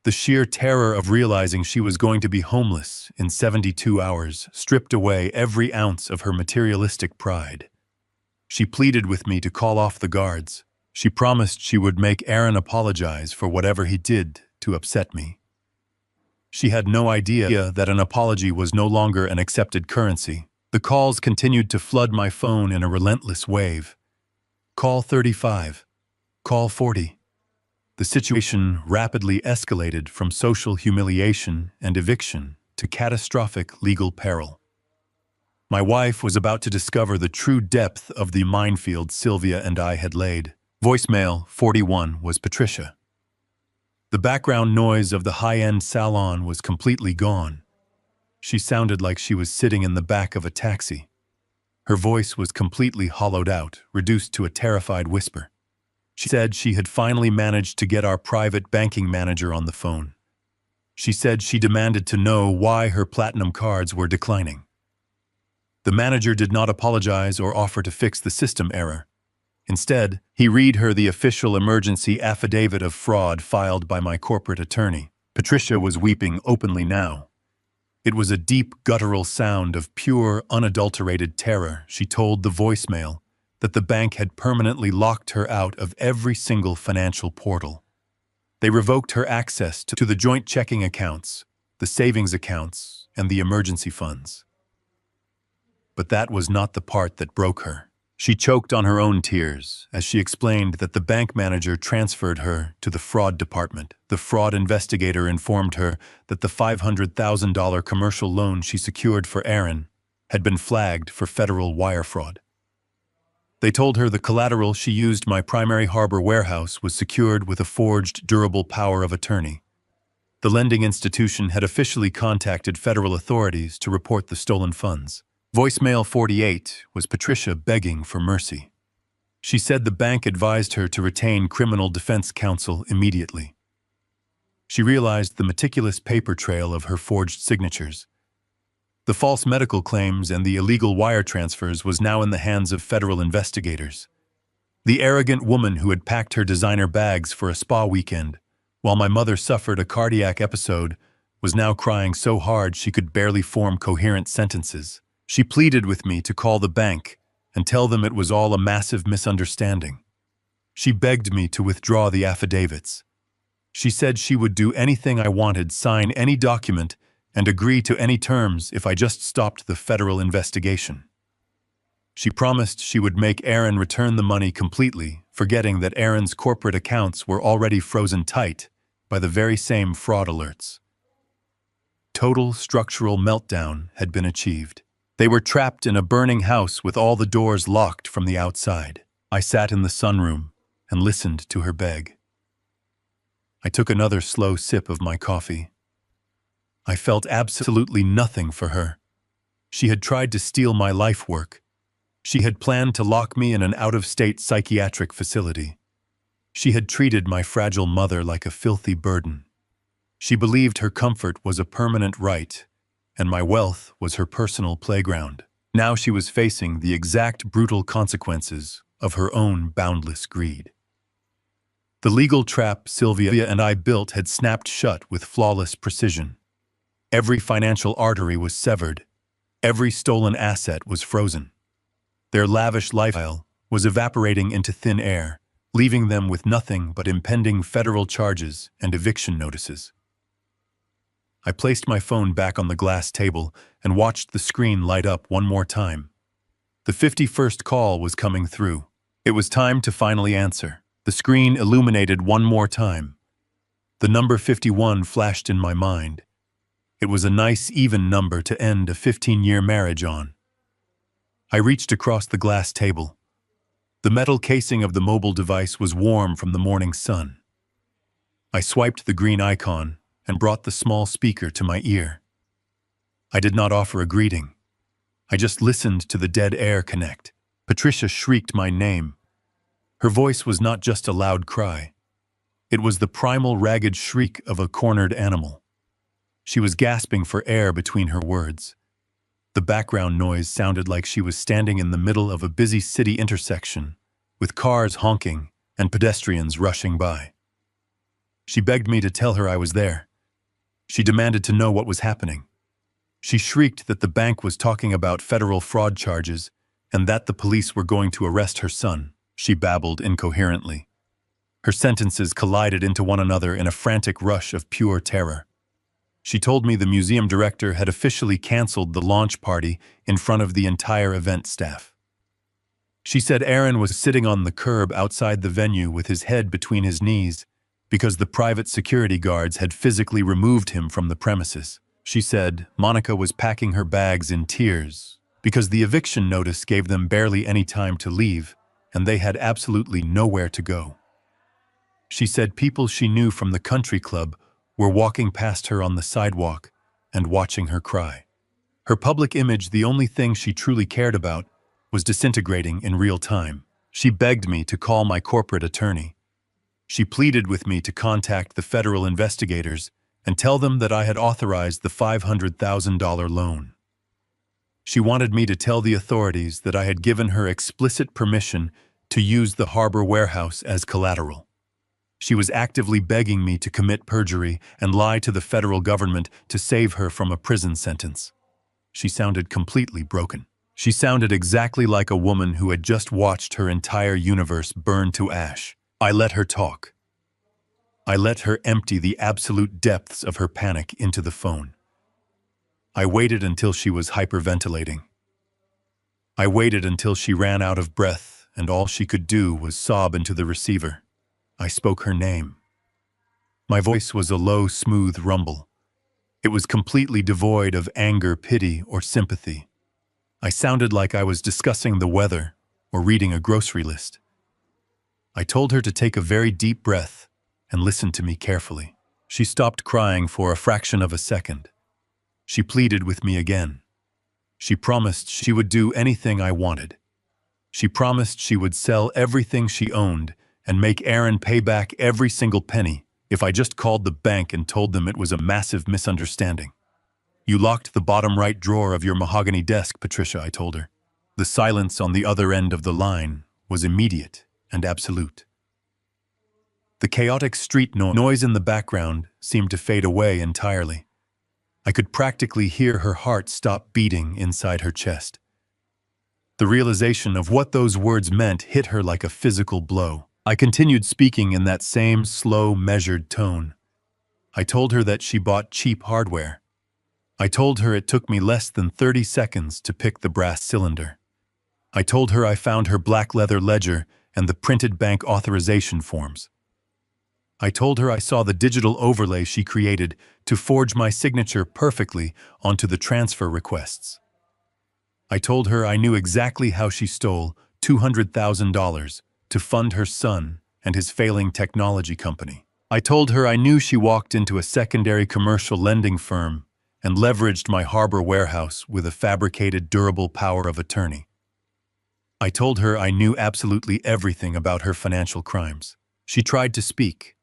Speaker 1: The sheer terror of realizing she was going to be homeless in 72 hours stripped away every ounce of her materialistic pride. She pleaded with me to call off the guards. She promised she would make Aaron apologize for whatever he did to upset me. She had no idea that an apology was no longer an accepted currency. The calls continued to flood my phone in a relentless wave. Call 35. Call 40. The situation rapidly escalated from social humiliation and eviction to catastrophic legal peril. My wife was about to discover the true depth of the minefield Sylvia and I had laid. Voicemail 41 was Patricia. The background noise of the high-end salon was completely gone. She sounded like she was sitting in the back of a taxi. Her voice was completely hollowed out, reduced to a terrified whisper. She said she had finally managed to get our private banking manager on the phone. She said she demanded to know why her platinum cards were declining. The manager did not apologize or offer to fix the system error. Instead, he read her the official emergency affidavit of fraud filed by my corporate attorney. Patricia was weeping openly now. It was a deep, guttural sound of pure, unadulterated terror. She told the voicemail that the bank had permanently locked her out of every single financial portal. They revoked her access to the joint checking accounts, the savings accounts, and the emergency funds. But that was not the part that broke her. She choked on her own tears as she explained that the bank manager transferred her to the fraud department. The fraud investigator informed her that the $500,000 commercial loan she secured for Aaron had been flagged for federal wire fraud. They told her the collateral she used my primary harbor warehouse was secured with a forged durable power of attorney. The lending institution had officially contacted federal authorities to report the stolen funds. Voicemail 48 was Patricia begging for mercy. She said the bank advised her to retain criminal defense counsel immediately. She realized the meticulous paper trail of her forged signatures. The false medical claims and the illegal wire transfers was now in the hands of federal investigators. The arrogant woman who had packed her designer bags for a spa weekend, while my mother suffered a cardiac episode, was now crying so hard she could barely form coherent sentences. She pleaded with me to call the bank and tell them it was all a massive misunderstanding. She begged me to withdraw the affidavits. She said she would do anything I wanted, sign any document, and agree to any terms if I just stopped the federal investigation. She promised she would make Aaron return the money completely, forgetting that Aaron's corporate accounts were already frozen tight by the very same fraud alerts. Total structural meltdown had been achieved. They were trapped in a burning house with all the doors locked from the outside. I sat in the sunroom and listened to her beg. I took another slow sip of my coffee. I felt absolutely nothing for her. She had tried to steal my life work. She had planned to lock me in an out-of-state psychiatric facility. She had treated my fragile mother like a filthy burden. She believed her comfort was a permanent right, and my wealth was her personal playground. Now she was facing the exact brutal consequences of her own boundless greed. The legal trap Sylvia and I built had snapped shut with flawless precision. Every financial artery was severed. Every stolen asset was frozen. Their lavish lifestyle was evaporating into thin air, leaving them with nothing but impending federal charges and eviction notices. I placed my phone back on the glass table and watched the screen light up one more time. The 51st call was coming through. It was time to finally answer. The screen illuminated one more time. The number 51 flashed in my mind. It was a nice, even number to end a 15-year marriage on. I reached across the glass table. The metal casing of the mobile device was warm from the morning sun. I swiped the green icon and brought the small speaker to my ear. I did not offer a greeting. I just listened to the dead air connect. Patricia shrieked my name. Her voice was not just a loud cry. It was the primal, ragged shriek of a cornered animal. She was gasping for air between her words. The background noise sounded like she was standing in the middle of a busy city intersection, with cars honking and pedestrians rushing by. She begged me to tell her I was there. She demanded to know what was happening. She shrieked that the bank was talking about federal fraud charges and that the police were going to arrest her son. She babbled incoherently. Her sentences collided into one another in a frantic rush of pure terror. She told me the museum director had officially canceled the launch party in front of the entire event staff. She said Aaron was sitting on the curb outside the venue with his head between his knees because the private security guards had physically removed him from the premises. She said Monica was packing her bags in tears because the eviction notice gave them barely any time to leave, and they had absolutely nowhere to go. She said people she knew from the country club were walking past her on the sidewalk and watching her cry. Her public image, the only thing she truly cared about, was disintegrating in real time. She begged me to call my corporate attorney. She pleaded with me to contact the federal investigators and tell them that I had authorized the $500,000 loan. She wanted me to tell the authorities that I had given her explicit permission to use the harbor warehouse as collateral. She was actively begging me to commit perjury and lie to the federal government to save her from a prison sentence. She sounded completely broken. She sounded exactly like a woman who had just watched her entire universe burn to ash. I let her talk. I let her empty the absolute depths of her panic into the phone. I waited until she was hyperventilating. I waited until she ran out of breath and all she could do was sob into the receiver. I spoke her name. My voice was a low, smooth rumble. It was completely devoid of anger, pity, or sympathy. I sounded like I was discussing the weather or reading a grocery list. I told her to take a very deep breath and listen to me carefully. She stopped crying for a fraction of a second. She pleaded with me again. She promised she would do anything I wanted. She promised she would sell everything she owned and make Aaron pay back every single penny if I just called the bank and told them it was a massive misunderstanding. You locked the bottom right drawer of your mahogany desk, Patricia, I told her. The silence on the other end of the line was immediate and absolute. The chaotic street noise in the background seemed to fade away entirely. I could practically hear her heart stop beating inside her chest. The realization of what those words meant hit her like a physical blow. I continued speaking in that same slow, measured tone. I told her that she bought cheap hardware. I told her it took me less than 30 seconds to pick the brass cylinder. I told her I found her black leather ledger and the printed bank authorization forms. I told her I saw the digital overlay she created to forge my signature perfectly onto the transfer requests. I told her I knew exactly how she stole $200,000 to fund her son and his failing technology company. I told her I knew she walked into a secondary commercial lending firm and leveraged my harbor warehouse with a fabricated durable power of attorney. I told her I knew absolutely everything about her financial crimes. She tried to speak,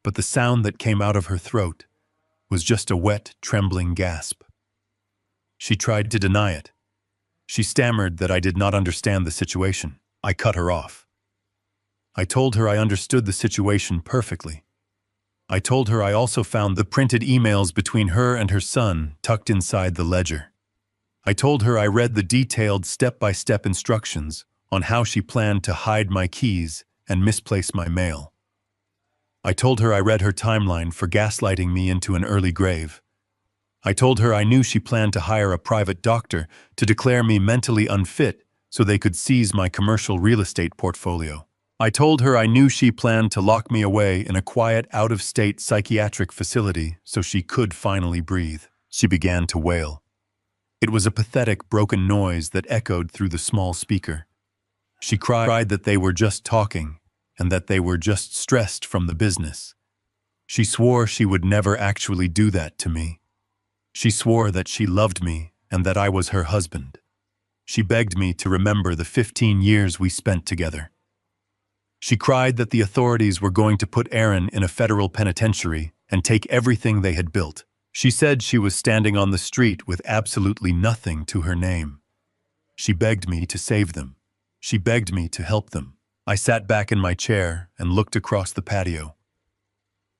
Speaker 1: but the sound that came out of her throat was just a wet, trembling gasp. She tried to deny it. She stammered that I did not understand the situation. I cut her off. I told her I understood the situation perfectly. I told her I also found the printed emails between her and her son tucked inside the ledger. I told her I read the detailed step-by-step instructions on how she planned to hide my keys and misplace my mail. I told her I read her timeline for gaslighting me into an early grave. I told her I knew she planned to hire a private doctor to declare me mentally unfit so they could seize my commercial real estate portfolio. I told her I knew she planned to lock me away in a quiet, out-of-state psychiatric facility so she could finally breathe. She began to wail. It was a pathetic, broken noise that echoed through the small speaker. She cried that they were just talking and that they were just stressed from the business. She swore she would never actually do that to me. She swore that she loved me and that I was her husband. She begged me to remember the 15 years we spent together. She cried that the authorities were going to put Aaron in a federal penitentiary and take everything they had built. She said she was standing on the street with absolutely nothing to her name. She begged me to save them. She begged me to help them. I sat back in my chair and looked across the patio.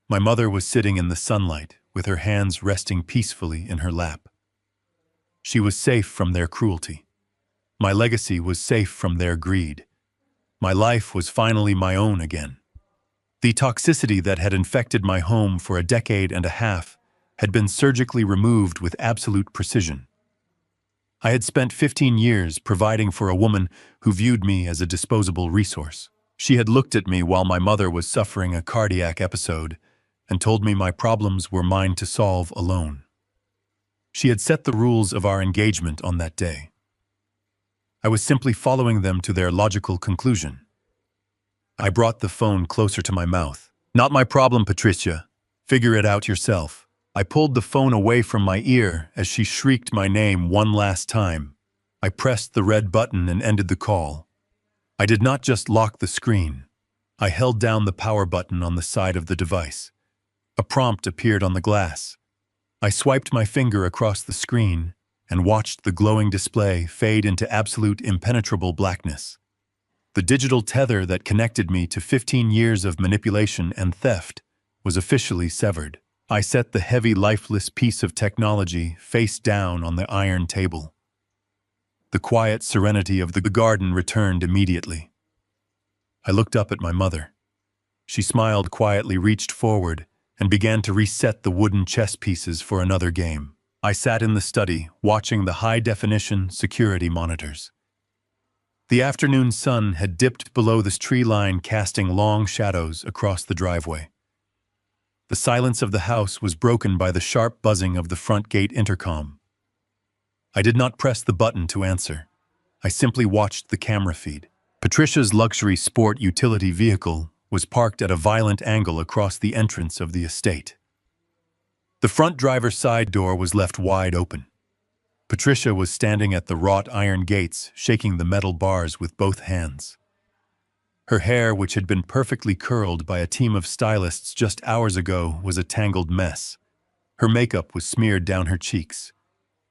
Speaker 1: My mother was sitting in the sunlight with her hands resting peacefully in her lap. She was safe from their cruelty. My legacy was safe from their greed. My life was finally my own again. The toxicity that had infected my home for a decade and a half had been surgically removed with absolute precision. I had spent 15 years providing for a woman who viewed me as a disposable resource. She had looked at me while my mother was suffering a cardiac episode and told me my problems were mine to solve alone. She had set the rules of our engagement on that day. I was simply following them to their logical conclusion. I brought the phone closer to my mouth. "Not my problem, Patricia. Figure it out yourself." I pulled the phone away from my ear as she shrieked my name one last time. I pressed the red button and ended the call. I did not just lock the screen. I held down the power button on the side of the device. A prompt appeared on the glass. I swiped my finger across the screen and watched the glowing display fade into absolute impenetrable blackness. The digital tether that connected me to 15 years of manipulation and theft was officially severed. I set the heavy, lifeless piece of technology face down on the iron table. The quiet serenity of the garden returned immediately. I looked up at my mother. She smiled quietly, reached forward, and began to reset the wooden chess pieces for another game. I sat in the study, watching the high-definition security monitors. The afternoon sun had dipped below this tree line, casting long shadows across the driveway. The silence of the house was broken by the sharp buzzing of the front gate intercom. I did not press the button to answer. I simply watched the camera feed. Patricia's luxury sport utility vehicle was parked at a violent angle across the entrance of the estate. The front driver's side door was left wide open. Patricia was standing at the wrought iron gates, shaking the metal bars with both hands. Her hair, which had been perfectly curled by a team of stylists just hours ago, was a tangled mess. Her makeup was smeared down her cheeks.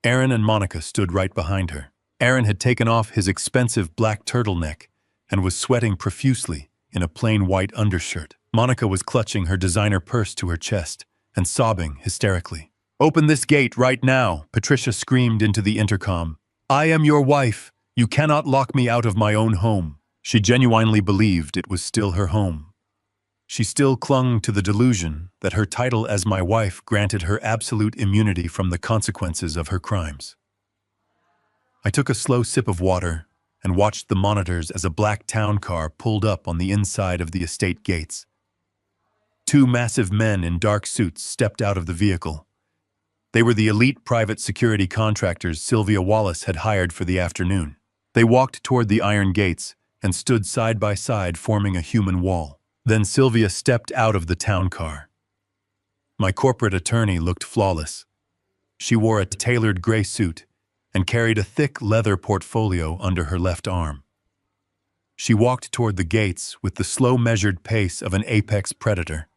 Speaker 1: Aaron and Monica stood right behind her. Aaron had taken off his expensive black turtleneck and was sweating profusely in a plain white undershirt. Monica was clutching her designer purse to her chest and sobbing hysterically. "Open this gate right now," Patricia screamed into the intercom. "I am your wife. You cannot lock me out of my own home." She genuinely believed it was still her home. She still clung to the delusion that her title as my wife granted her absolute immunity from the consequences of her crimes. I took a slow sip of water and watched the monitors as a black town car pulled up on the inside of the estate gates. Two massive men in dark suits stepped out of the vehicle. They were the elite private security contractors Sylvia Wallace had hired for the afternoon. They walked toward the iron gates and stood side by side, forming a human wall. Then Sylvia stepped out of the town car. My corporate attorney looked flawless. She wore a tailored gray suit and carried a thick leather portfolio under her left arm. She walked toward the gates with the slow, measured pace of an apex predator.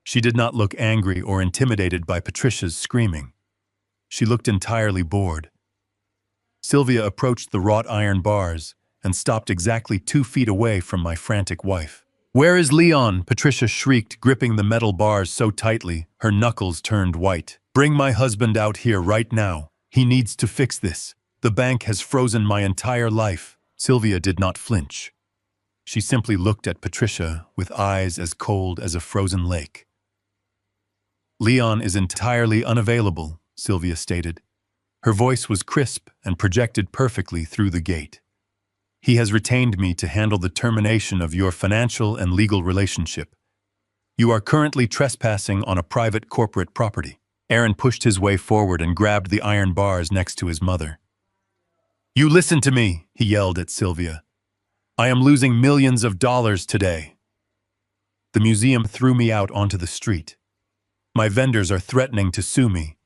Speaker 1: She did not look angry or intimidated by Patricia's screaming. She looked entirely bored. Sylvia approached the wrought iron bars and stopped exactly 2 feet away from my frantic wife. "Where is Leon?" Patricia shrieked, gripping the metal bars so tightly her knuckles turned white. "Bring my husband out here right now. He needs to fix this. The bank has frozen my entire life." Sylvia did not flinch. She simply looked at Patricia with eyes as cold as a frozen lake. "Leon is entirely unavailable," Sylvia stated. Her voice was crisp and projected perfectly through the gate. "He has retained me to handle the termination of your financial and legal relationship. You are currently trespassing on a private corporate property." Aaron pushed his way forward and grabbed the iron bars next to his mother. "You listen to me," he yelled at Sylvia. "I am losing millions of dollars today. The museum threw me out onto the street. My vendors are threatening to sue me.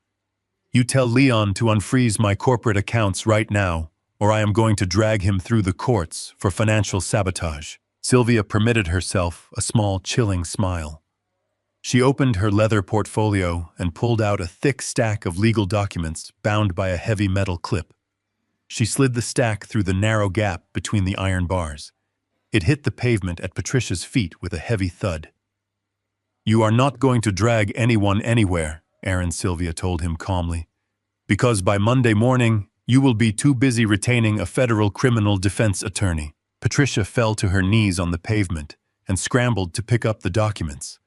Speaker 1: You tell Leon to unfreeze my corporate accounts right now, or I am going to drag him through the courts for financial sabotage." Sylvia permitted herself a small, chilling smile. She opened her leather portfolio and pulled out a thick stack of legal documents bound by a heavy metal clip. She slid the stack through the narrow gap between the iron bars. It hit the pavement at Patricia's feet with a heavy thud. "You are not going to drag anyone anywhere," Aaron Sylvia told him calmly, "because by Monday morning, you will be too busy retaining a federal criminal defense attorney." Patricia fell to her knees on the pavement and scrambled to pick up the documents.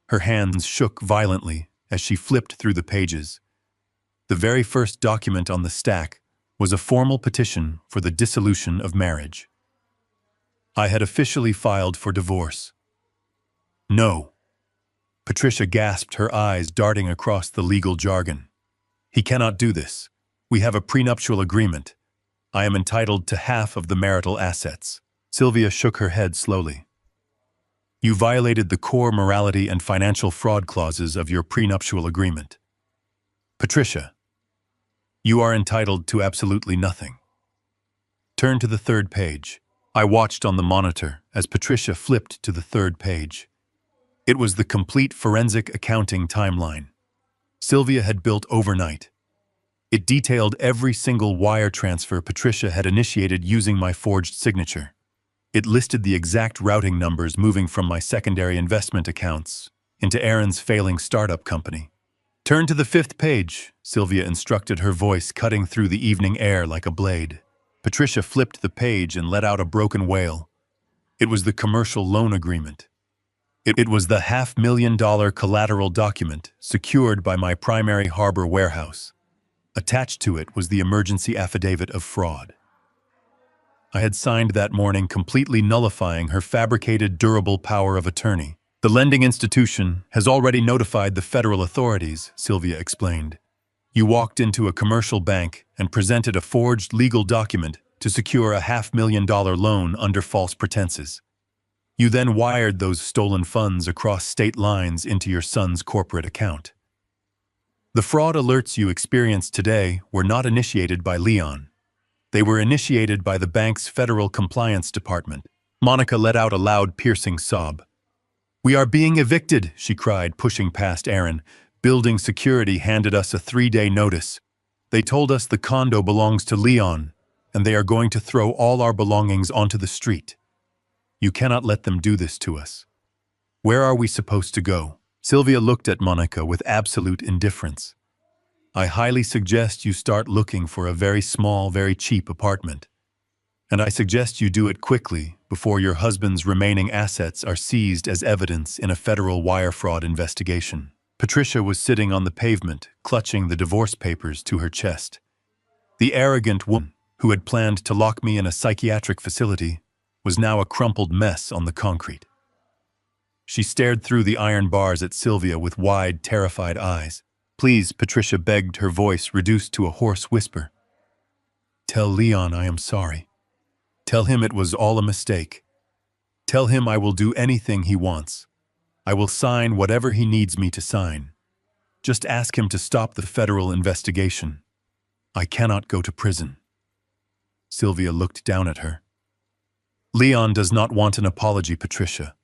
Speaker 1: Her hands shook violently as she flipped through the pages. The very first document on the stack was a formal petition for the dissolution of marriage. I had officially filed for divorce. "No." Patricia gasped, her eyes darting across the legal jargon. "He cannot do this. We have a prenuptial agreement. I am entitled to half of the marital assets." Sylvia shook her head slowly. "You violated the core morality and financial fraud clauses of your prenuptial agreement. Patricia, you are entitled to absolutely nothing. Turn to the 3rd page." I watched on the monitor as Patricia flipped to the 3rd page. It was the complete forensic accounting timeline Sylvia had built overnight. It detailed every single wire transfer Patricia had initiated using my forged signature. It listed the exact routing numbers moving from my secondary investment accounts into Aaron's failing startup company. "Turn to the 5th page," Sylvia instructed, her voice cutting through the evening air like a blade. Patricia flipped the page and let out a broken wail. It was the commercial loan agreement. It was the $500,000 collateral document secured by my primary harbor warehouse. Attached to it was the emergency affidavit of fraud I had signed that morning, completely nullifying her fabricated durable power of attorney. "The lending institution has already notified the federal authorities," Sylvia explained. "You walked into a commercial bank and presented a forged legal document to secure a $500,000 loan under false pretenses. You then wired those stolen funds across state lines into your son's corporate account. The fraud alerts you experienced today were not initiated by Leon. They were initiated by the bank's Federal Compliance Department. Monica let out a loud, piercing sob. "We are being evicted," she cried, pushing past Aaron. "Building security handed us a 3-day notice. They told us the condo belongs to Leon, and they are going to throw all our belongings onto the street. You cannot let them do this to us. Where are we supposed to go?" Sylvia looked at Monica with absolute indifference. "I highly suggest you start looking for a very small, very cheap apartment. And I suggest you do it quickly before your husband's remaining assets are seized as evidence in a federal wire fraud investigation." Patricia was sitting on the pavement, clutching the divorce papers to her chest. The arrogant woman who had planned to lock me in a psychiatric facility was now a crumpled mess on the concrete. She stared through the iron bars at Sylvia with wide, terrified eyes. "Please," Patricia begged, her voice reduced to a hoarse whisper. "Tell Leon I am sorry. Tell him it was all a mistake. Tell him I will do anything he wants. I will sign whatever he needs me to sign. Just ask him to stop the federal investigation. I cannot go to prison." Sylvia looked down at her. "Leon does not want an apology, Patricia.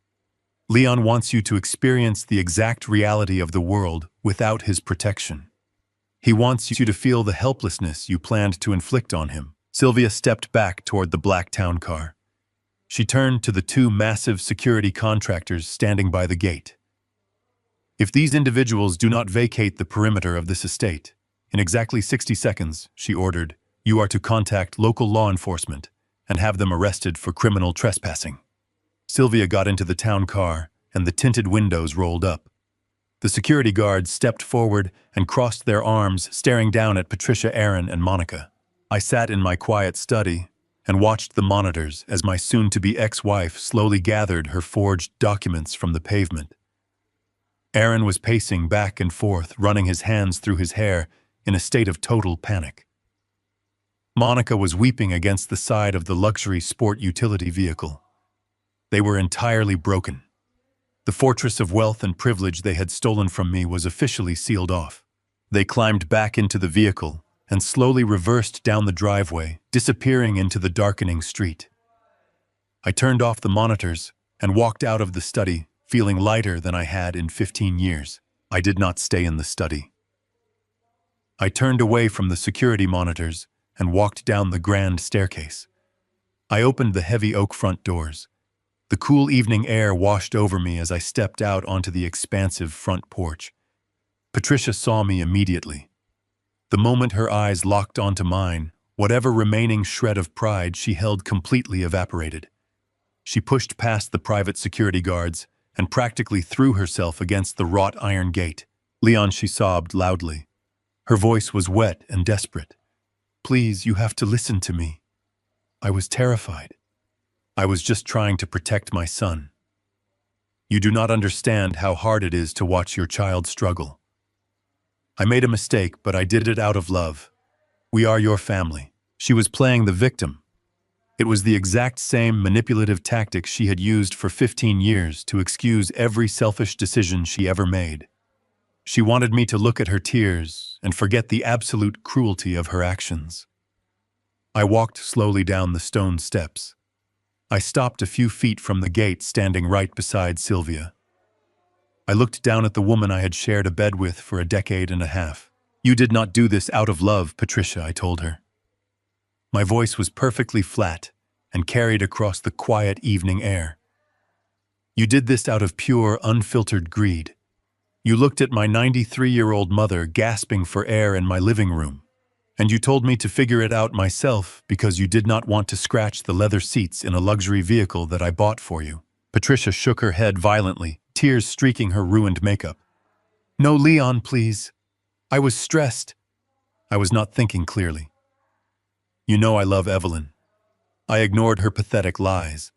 Speaker 1: Leon wants you to experience the exact reality of the world without his protection. He wants you to feel the helplessness you planned to inflict on him." Sylvia stepped back toward the black town car. She turned to the 2 massive security contractors standing by the gate. "If these individuals do not vacate the perimeter of this estate, in exactly 60 seconds, she ordered, "you are to contact local law enforcement and have them arrested for criminal trespassing." Sylvia got into the town car, and the tinted windows rolled up. The security guards stepped forward and crossed their arms, staring down at Patricia, Aaron, and Monica. I sat in my quiet study and watched the monitors as my soon-to-be ex-wife slowly gathered her forged documents from the pavement. Aaron was pacing back and forth, running his hands through his hair in a state of total panic. Monica was weeping against the side of the luxury sport utility vehicle. They were entirely broken. The fortress of wealth and privilege they had stolen from me was officially sealed off. They climbed back into the vehicle and slowly reversed down the driveway, disappearing into the darkening street. I turned off the monitors and walked out of the study, feeling lighter than I had in 15 years. I did not stay in the study. I turned away from the security monitors and walked down the grand staircase. I opened the heavy oak front doors. The cool evening air washed over me as I stepped out onto the expansive front porch. Patricia saw me immediately. The moment her eyes locked onto mine, whatever remaining shred of pride she held completely evaporated. She pushed past the private security guards and practically threw herself against the wrought iron gate. "Leon," she sobbed loudly. Her voice was wet and desperate. "Please, you have to listen to me." I was terrified. I was just trying to protect my son. "You do not understand how hard it is to watch your child struggle. I made a mistake, but I did it out of love. We are your family." She was playing the victim. It was the exact same manipulative tactic she had used for 15 years to excuse every selfish decision she ever made. She wanted me to look at her tears and forget the absolute cruelty of her actions. I walked slowly down the stone steps. I stopped a few feet from the gate, standing right beside Sylvia. I looked down at the woman I had shared a bed with for a decade and a half. "You did not do this out of love, Patricia," I told her. My voice was perfectly flat and carried across the quiet evening air. "You did this out of pure, unfiltered greed. You looked at my 93-year-old mother gasping for air in my living room, and you told me to figure it out myself because you did not want to scratch the leather seats in a luxury vehicle that I bought for you." Patricia shook her head violently, tears streaking her ruined makeup. "No, Leon, please. I was stressed. I was not thinking clearly. You know I love Evelyn." I ignored her pathetic lies.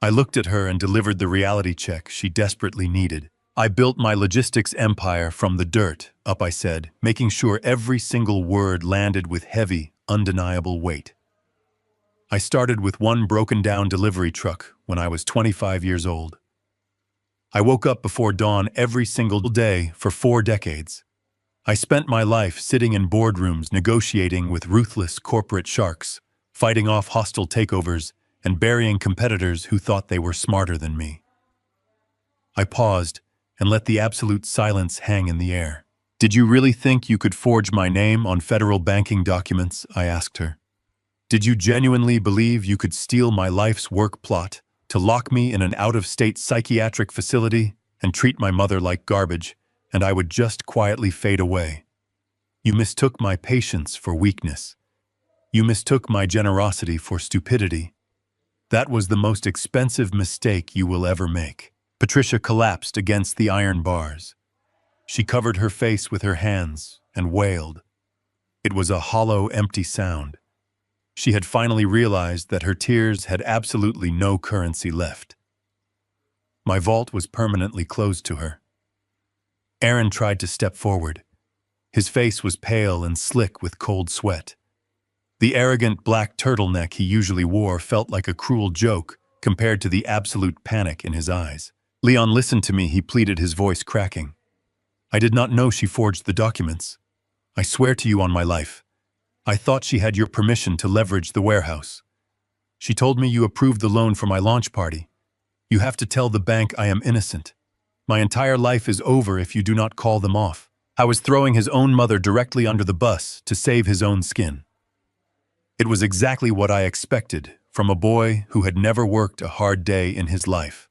Speaker 1: I looked at her and delivered the reality check she desperately needed. "I built my logistics empire from the dirt up," I said, making sure every single word landed with heavy, undeniable weight. I started with one broken-down delivery truck when I was 25 years old. I woke up before dawn every single day for 4 decades. I spent my life sitting in boardrooms negotiating with ruthless corporate sharks, fighting off hostile takeovers, and burying competitors who thought they were smarter than me. I paused and let the absolute silence hang in the air. "Did you really think you could forge my name on federal banking documents?" I asked her. "Did you genuinely believe you could steal my life's work plot to lock me in an out-of-state psychiatric facility and treat my mother like garbage, and I would just quietly fade away? You mistook my patience for weakness. You mistook my generosity for stupidity. That was the most expensive mistake you will ever make." Patricia collapsed against the iron bars. She covered her face with her hands and wailed. It was a hollow, empty sound. She had finally realized that her tears had absolutely no currency left. My vault was permanently closed to her. Aaron tried to step forward. His face was pale and slick with cold sweat. The arrogant black turtleneck he usually wore felt like a cruel joke compared to the absolute panic in his eyes. "Leon, listen to me," he pleaded, his voice cracking. "I did not know she forged the documents. I swear to you on my life. I thought she had your permission to leverage the warehouse. She told me you approved the loan for my launch party. You have to tell the bank I am innocent. My entire life is over if you do not call them off." I was throwing his own mother directly under the bus to save his own skin. It was exactly what I expected from a boy who had never worked a hard day in his life.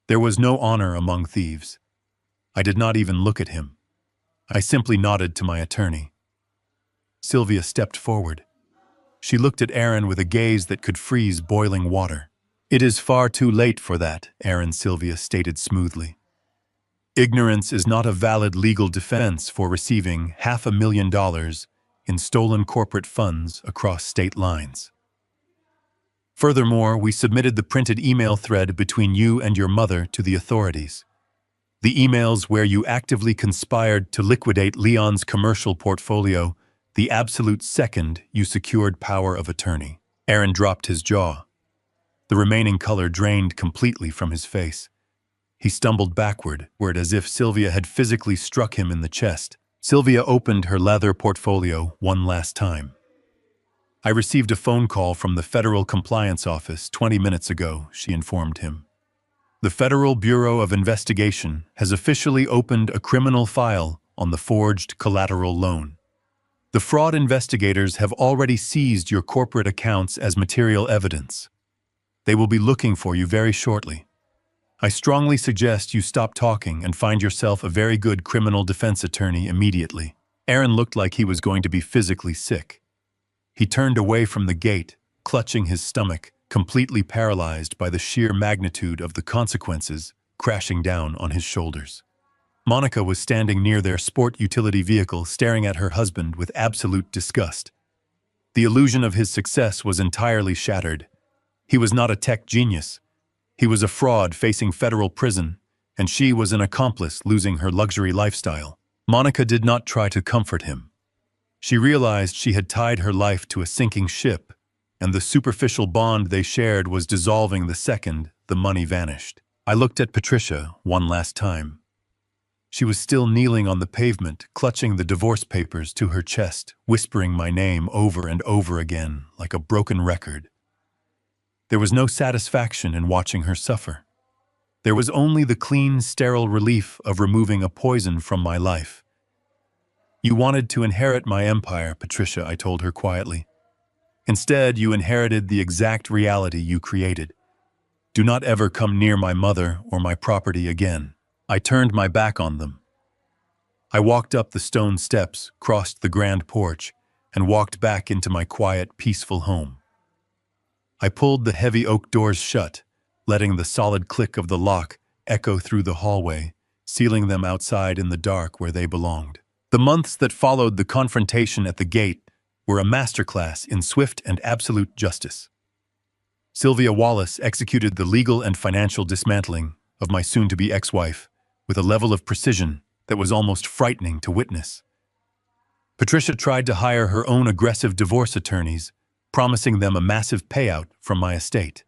Speaker 1: There was no honor among thieves. I did not even look at him. I simply nodded to my attorney. Sylvia stepped forward. She looked at Aaron with a gaze that could freeze boiling water. "It is far too late for that," Aaron, Sylvia stated smoothly. "Ignorance is not a valid legal defense for receiving $500,000 in stolen corporate funds across state lines. Furthermore, we submitted the printed email thread between you and your mother to the authorities. The emails where you actively conspired to liquidate Leon's commercial portfolio the absolute second you secured power of attorney." Aaron dropped his jaw. The remaining color drained completely from his face. He stumbled backward as if Sylvia had physically struck him in the chest. Sylvia opened her leather portfolio one last time. "I received a phone call from the Federal Compliance Office 20 minutes ago," she informed him. "The Federal Bureau of Investigation has officially opened a criminal file on the forged collateral loan. The fraud investigators have already seized your corporate accounts as material evidence. They will be looking for you very shortly. I strongly suggest you stop talking and find yourself a very good criminal defense attorney immediately." Aaron looked like he was going to be physically sick. He turned away from the gate, clutching his stomach, completely paralyzed by the sheer magnitude of the consequences crashing down on his shoulders. Monica was standing near their sport utility vehicle, staring at her husband with absolute disgust. The illusion of his success was entirely shattered. He was not a tech genius. He was a fraud facing federal prison, and she was an accomplice losing her luxury lifestyle. Monica did not try to comfort him. She realized she had tied her life to a sinking ship, and the superficial bond they shared was dissolving the second the money vanished. I looked at Patricia one last time. She was still kneeling on the pavement, clutching the divorce papers to her chest, whispering my name over and over again like a broken record. There was no satisfaction in watching her suffer. There was only the clean, sterile relief of removing a poison from my life. "You wanted to inherit my empire, Patricia," I told her quietly. "Instead, you inherited the exact reality you created. Do not ever come near my mother or my property again." I turned my back on them. I walked up the stone steps, crossed the grand porch, and walked back into my quiet, peaceful home. I pulled the heavy oak doors shut, letting the solid click of the lock echo through the hallway, sealing them outside in the dark where they belonged. The months that followed the confrontation at the gate were a masterclass in swift and absolute justice. Sylvia Wallace executed the legal and financial dismantling of my soon-to-be ex-wife with a level of precision that was almost frightening to witness. Patricia tried to hire her own aggressive divorce attorneys, promising them a massive payout from my estate.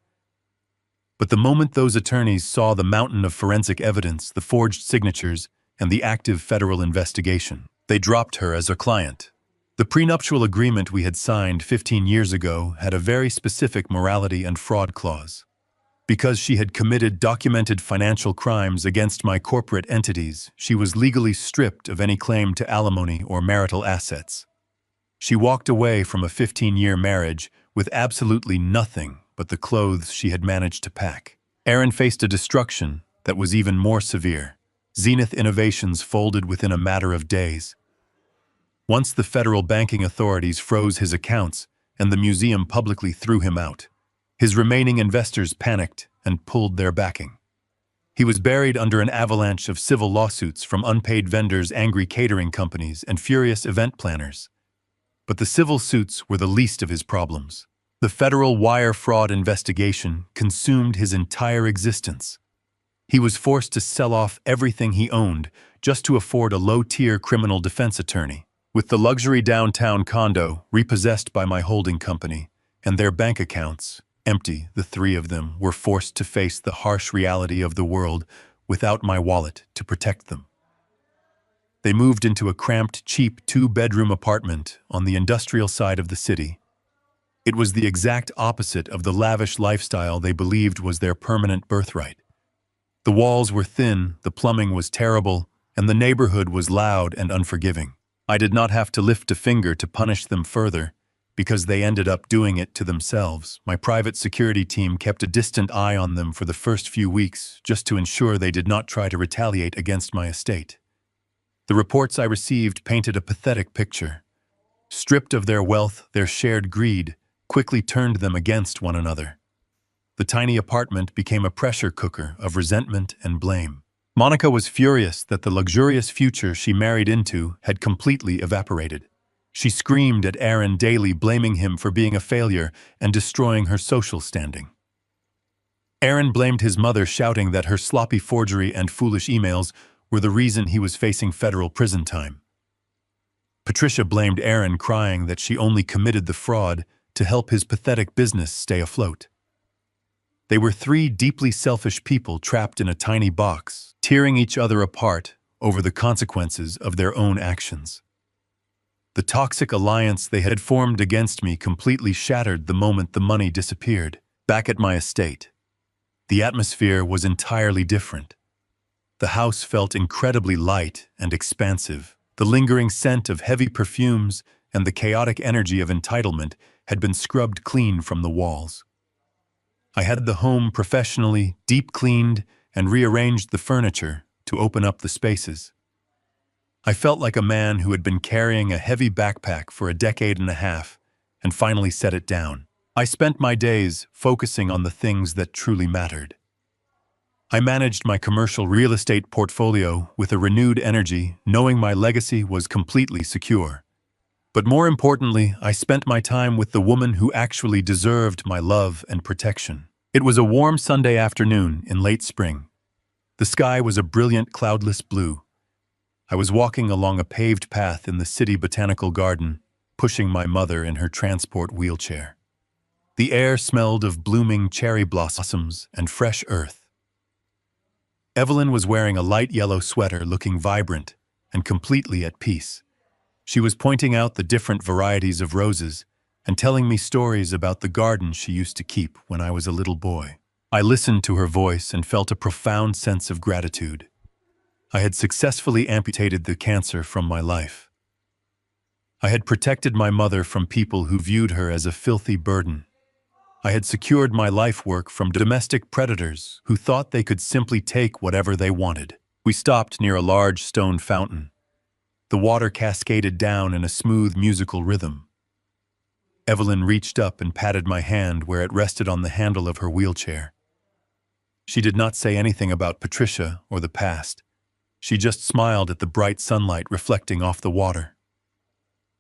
Speaker 1: But the moment those attorneys saw the mountain of forensic evidence, the forged signatures, and the active federal investigation, they dropped her as a client. The prenuptial agreement we had signed 15 years ago had a very specific morality and fraud clause. Because she had committed documented financial crimes against my corporate entities, she was legally stripped of any claim to alimony or marital assets. She walked away from a 15-year marriage with absolutely nothing but the clothes she had managed to pack. Erin faced a destruction that was even more severe. Zenith Innovations folded within a matter of days. Once the federal banking authorities froze his accounts and the museum publicly threw him out, his remaining investors panicked and pulled their backing. He was buried under an avalanche of civil lawsuits from unpaid vendors, angry catering companies, and furious event planners. But the civil suits were the least of his problems. The federal wire fraud investigation consumed his entire existence. He was forced to sell off everything he owned just to afford a low-tier criminal defense attorney. With the luxury downtown condo repossessed by my holding company and their bank accounts empty, the three of them were forced to face the harsh reality of the world without my wallet to protect them. They moved into a cramped, cheap two-bedroom apartment on the industrial side of the city. It was the exact opposite of the lavish lifestyle they believed was their permanent birthright. The walls were thin, the plumbing was terrible, and the neighborhood was loud and unforgiving. I did not have to lift a finger to punish them further, because they ended up doing it to themselves. My private security team kept a distant eye on them for the first few weeks, just to ensure they did not try to retaliate against my estate. The reports I received painted a pathetic picture. Stripped of their wealth, their shared greed quickly turned them against one another. The tiny apartment became a pressure cooker of resentment and blame. Monica was furious that the luxurious future she married into had completely evaporated. She screamed at Erin daily, blaming him for being a failure and destroying her social standing. Erin blamed his mother, shouting that her sloppy forgery and foolish emails were the reason he was facing federal prison time. Patricia blamed Erin, crying that she only committed the fraud to help his pathetic business stay afloat. They were three deeply selfish people trapped in a tiny box, tearing each other apart over the consequences of their own actions. The toxic alliance they had formed against me completely shattered the moment the money disappeared. Back at my estate, the atmosphere was entirely different. The house felt incredibly light and expansive. The lingering scent of heavy perfumes and the chaotic energy of entitlement had been scrubbed clean from the walls. I had the home professionally deep-cleaned and rearranged the furniture to open up the spaces. I felt like a man who had been carrying a heavy backpack for a decade and a half and finally set it down. I spent my days focusing on the things that truly mattered. I managed my commercial real estate portfolio with a renewed energy, knowing my legacy was completely secure. But more importantly, I spent my time with the woman who actually deserved my love and protection. It was a warm Sunday afternoon in late spring. The sky was a brilliant cloudless blue. I was walking along a paved path in the city botanical garden, pushing my mother in her transport wheelchair. The air smelled of blooming cherry blossoms and fresh earth. Evelyn was wearing a light yellow sweater, looking vibrant and completely at peace. She was pointing out the different varieties of roses and telling me stories about the garden she used to keep when I was a little boy. I listened to her voice and felt a profound sense of gratitude. I had successfully amputated the cancer from my life. I had protected my mother from people who viewed her as a filthy burden. I had secured my life work from domestic predators who thought they could simply take whatever they wanted. We stopped near a large stone fountain. The water cascaded down in a smooth musical rhythm. Evelyn reached up and patted my hand where it rested on the handle of her wheelchair. She did not say anything about Patricia or the past. She just smiled at the bright sunlight reflecting off the water.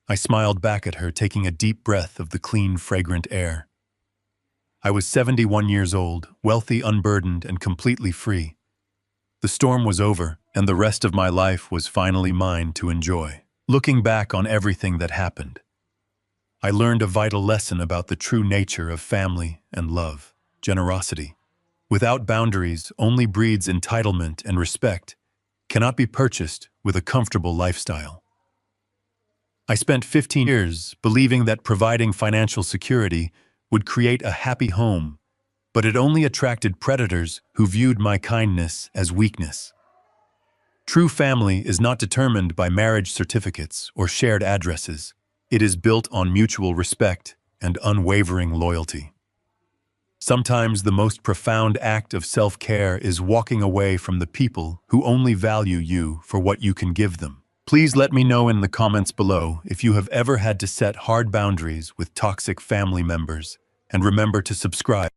Speaker 1: I smiled back at her, taking a deep breath of the clean, fragrant air. I was 71 years old, wealthy, unburdened, and completely free. The storm was over, and the rest of my life was finally mine to enjoy. Looking back on everything that happened, I learned a vital lesson about the true nature of family and love, generosity. Without boundaries only breeds entitlement, and respect cannot be purchased with a comfortable lifestyle. I spent 15 years believing that providing financial security would create a happy home, but it only attracted predators who viewed my kindness as weakness. True family is not determined by marriage certificates or shared addresses. It is built on mutual respect and unwavering loyalty. Sometimes the most profound act of self-care is walking away from the people who only value you for what you can give them. Please let me know in the comments below if you have ever had to set hard boundaries with toxic family members, and remember to subscribe.